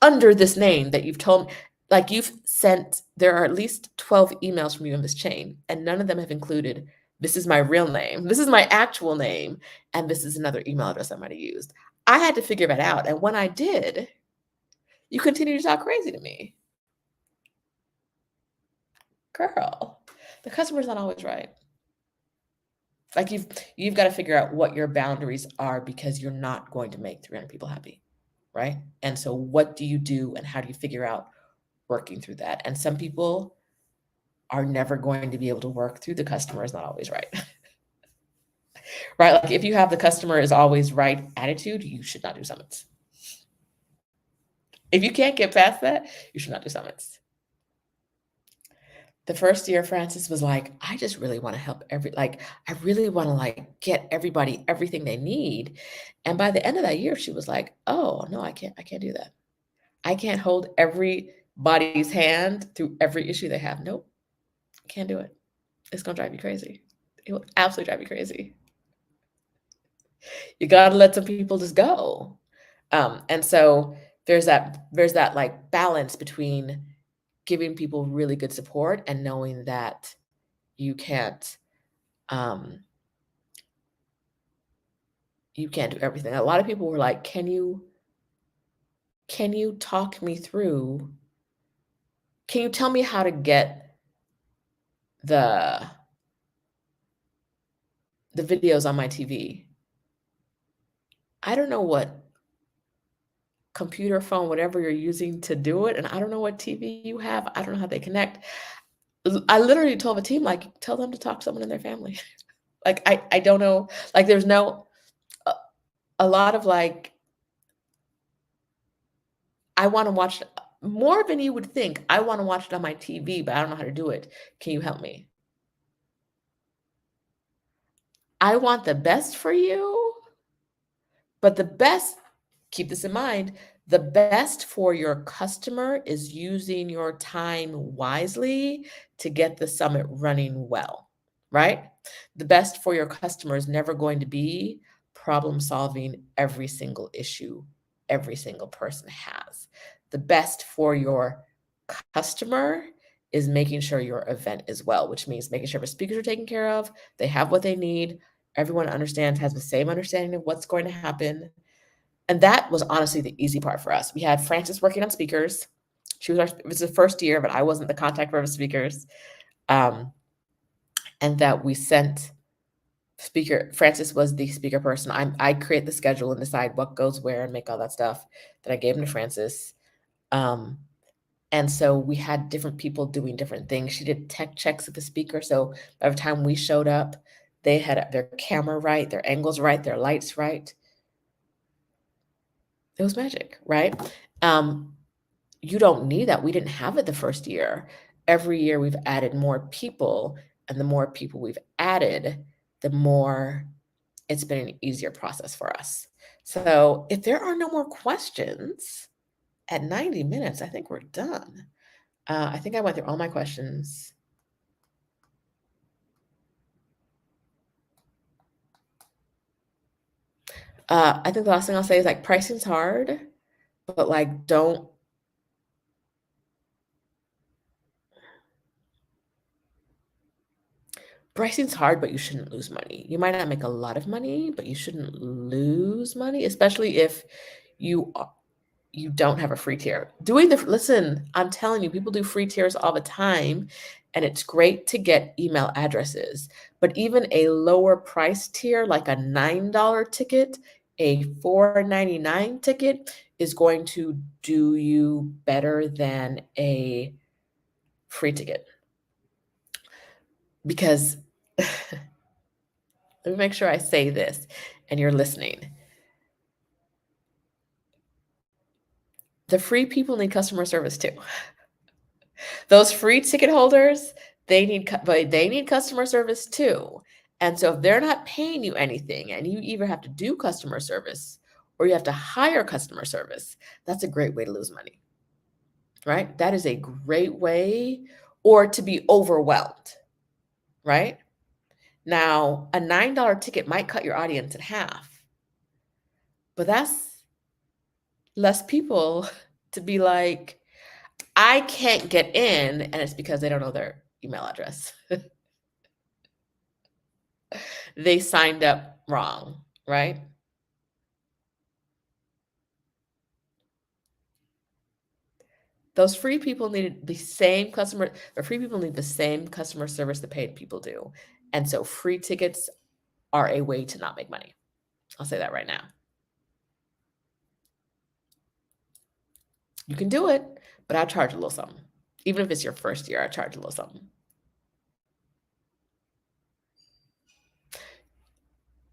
under this name that you've told me. Like you've sent, there are at least 12 emails from you in this chain, and none of them have included, this is my real name, this is my actual name, and this is another email address I might have used. I had to figure that out. And when I did, you continue to talk crazy to me. Girl, the customer's not always right. Like you've got to figure out what your boundaries are because you're not going to make 300 people happy, right? And so what do you do and how do you figure out working through that? And some people are never going to be able to work through the customer is not always right. Right? Like if you have the customer is always right attitude, you should not do summits. If you can't get past that, you should not do summits. The first year, Francis was like, I just really want to help I really want to get everybody everything they need. And by the end of that year, she was like, oh no, I can't do that. I can't hold everybody's hand through every issue they have. Nope, can't do it. It's gonna drive you crazy. It will absolutely drive you crazy. You gotta let some people just go. And so there's that like balance between giving people really good support and knowing that you can't um, you can't do everything. A lot of people were like, can you talk me through? Can you tell me how to get the the videos on my TV? I don't know what computer, phone, whatever you're using to do it, and I don't know what TV you have. I don't know how they connect. I literally told the team, like, tell them to talk to someone in their family. Like, I don't know. Like, there's no a lot of I want to watch more than you would think. I want to watch it on my TV, but I don't know how to do it. Can you help me? I want the best for you, but the best, keep this in mind, the best for your customer is using your time wisely to get the summit running well, right? The best for your customer is never going to be problem solving every single issue every single person has. The best for your customer is making sure your event is well, which means making sure the speakers are taken care of, they have what they need, everyone understands, has the same understanding of what's going to happen. And that was honestly the easy part for us. We had Frances working on speakers. It was the first year, but I wasn't the contact for the speakers. And that we sent Frances was the speaker person. I create the schedule and decide what goes where and make all that stuff that I gave him to Frances. And so we had different people doing different things. She did tech checks of the speaker. So by the time we showed up, they had their camera right, their angles right, their lights right. It was magic, right? You don't need that. We didn't have it the first year. Every year we've added more people, and the more people we've added, the more it's been an easier process for us. So if there are no more questions at 90 minutes, I think we're done. I think I went through all my questions. I think the last thing I'll say is like pricing's hard, but like don't pricing's hard, but you shouldn't lose money. You might not make a lot of money, but you shouldn't lose money, especially if you you don't have a free tier. Listen, I'm telling you, people do free tiers all the time, and it's great to get email addresses. But even a lower price tier, like a $9 ticket, a $4.99 ticket, is going to do you better than a free ticket. Because let me make sure I say this and you're listening. The free people need customer service too. Those free ticket holders, but they need customer service too. And so if they're not paying you anything and you either have to do customer service or you have to hire customer service, that's a great way to lose money, right? That is a great way, or to be overwhelmed, right? Now, a $9 ticket might cut your audience in half, but that's less people to be like, I can't get in, and it's because they don't know their email address. They signed up wrong, right? Those free people needed the same customer, the free people need the same customer service the paid people do. And so free tickets are a way to not make money. I'll say that right now. You can do it, but I charge a little something. Even if it's your first year, I charge a little something.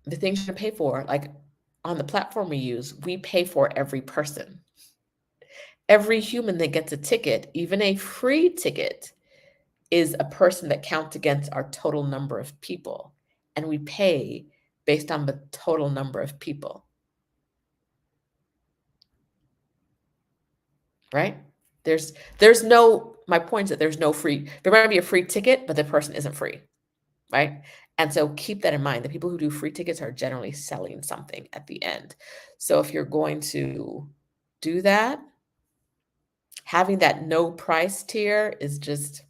The things you pay for, like on the platform we use, we pay for every person. Every human that gets a ticket, even a free ticket, is a person that counts against our total number of people. And we pay based on the total number of people. Right? My point is that there's no free, there might be a free ticket, but the person isn't free. Right? And so keep that in mind. The people who do free tickets are generally selling something at the end. So if you're going to do that, having that no price tier is just,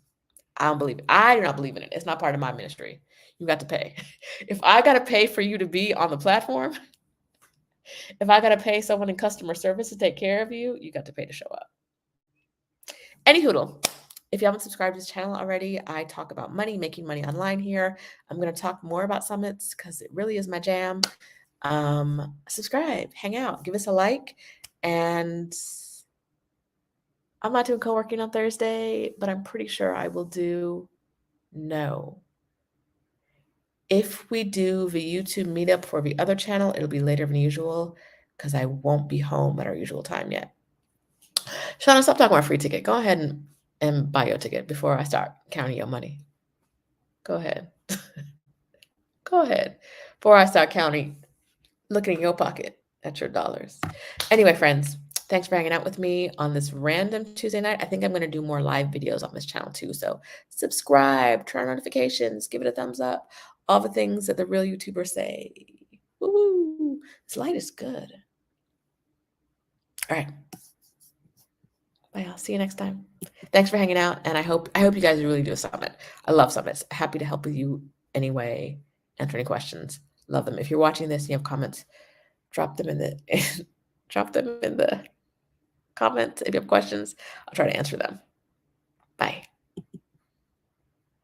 I don't believe it. I do not believe in it. It's not part of my ministry. You got to pay. If I got to pay for you to be on the platform, if I got to pay someone in customer service to take care of you, you got to pay to show up. Any hoodle. If you haven't subscribed to this channel already, I talk about money, making money online here. I'm going to talk more about summits because it really is my jam. Subscribe, hang out, give us a like. And I'm not doing co-working on Thursday, but I'm pretty sure I will do no. If we do the YouTube meetup for the other channel, it'll be later than usual because I won't be home at our usual time yet. Shauna, stop talking about free ticket. Go ahead and buy your ticket before I start counting your money. Go ahead. Go ahead. Before I start looking in your pocket at your dollars. Anyway, friends, thanks for hanging out with me on this random Tuesday night. I think I'm going to do more live videos on this channel too. So subscribe, turn on notifications, give it a thumbs up. All the things that the real YouTubers say. Woo! This light is good. All right. Bye, y'all. See you next time. Thanks for hanging out, and I hope you guys really do a summit. I love summits. Happy to help with you anyway. Answer any questions. Love them. If you're watching this and you have comments, drop them in the comments. If you have questions, I'll try to answer them. Bye.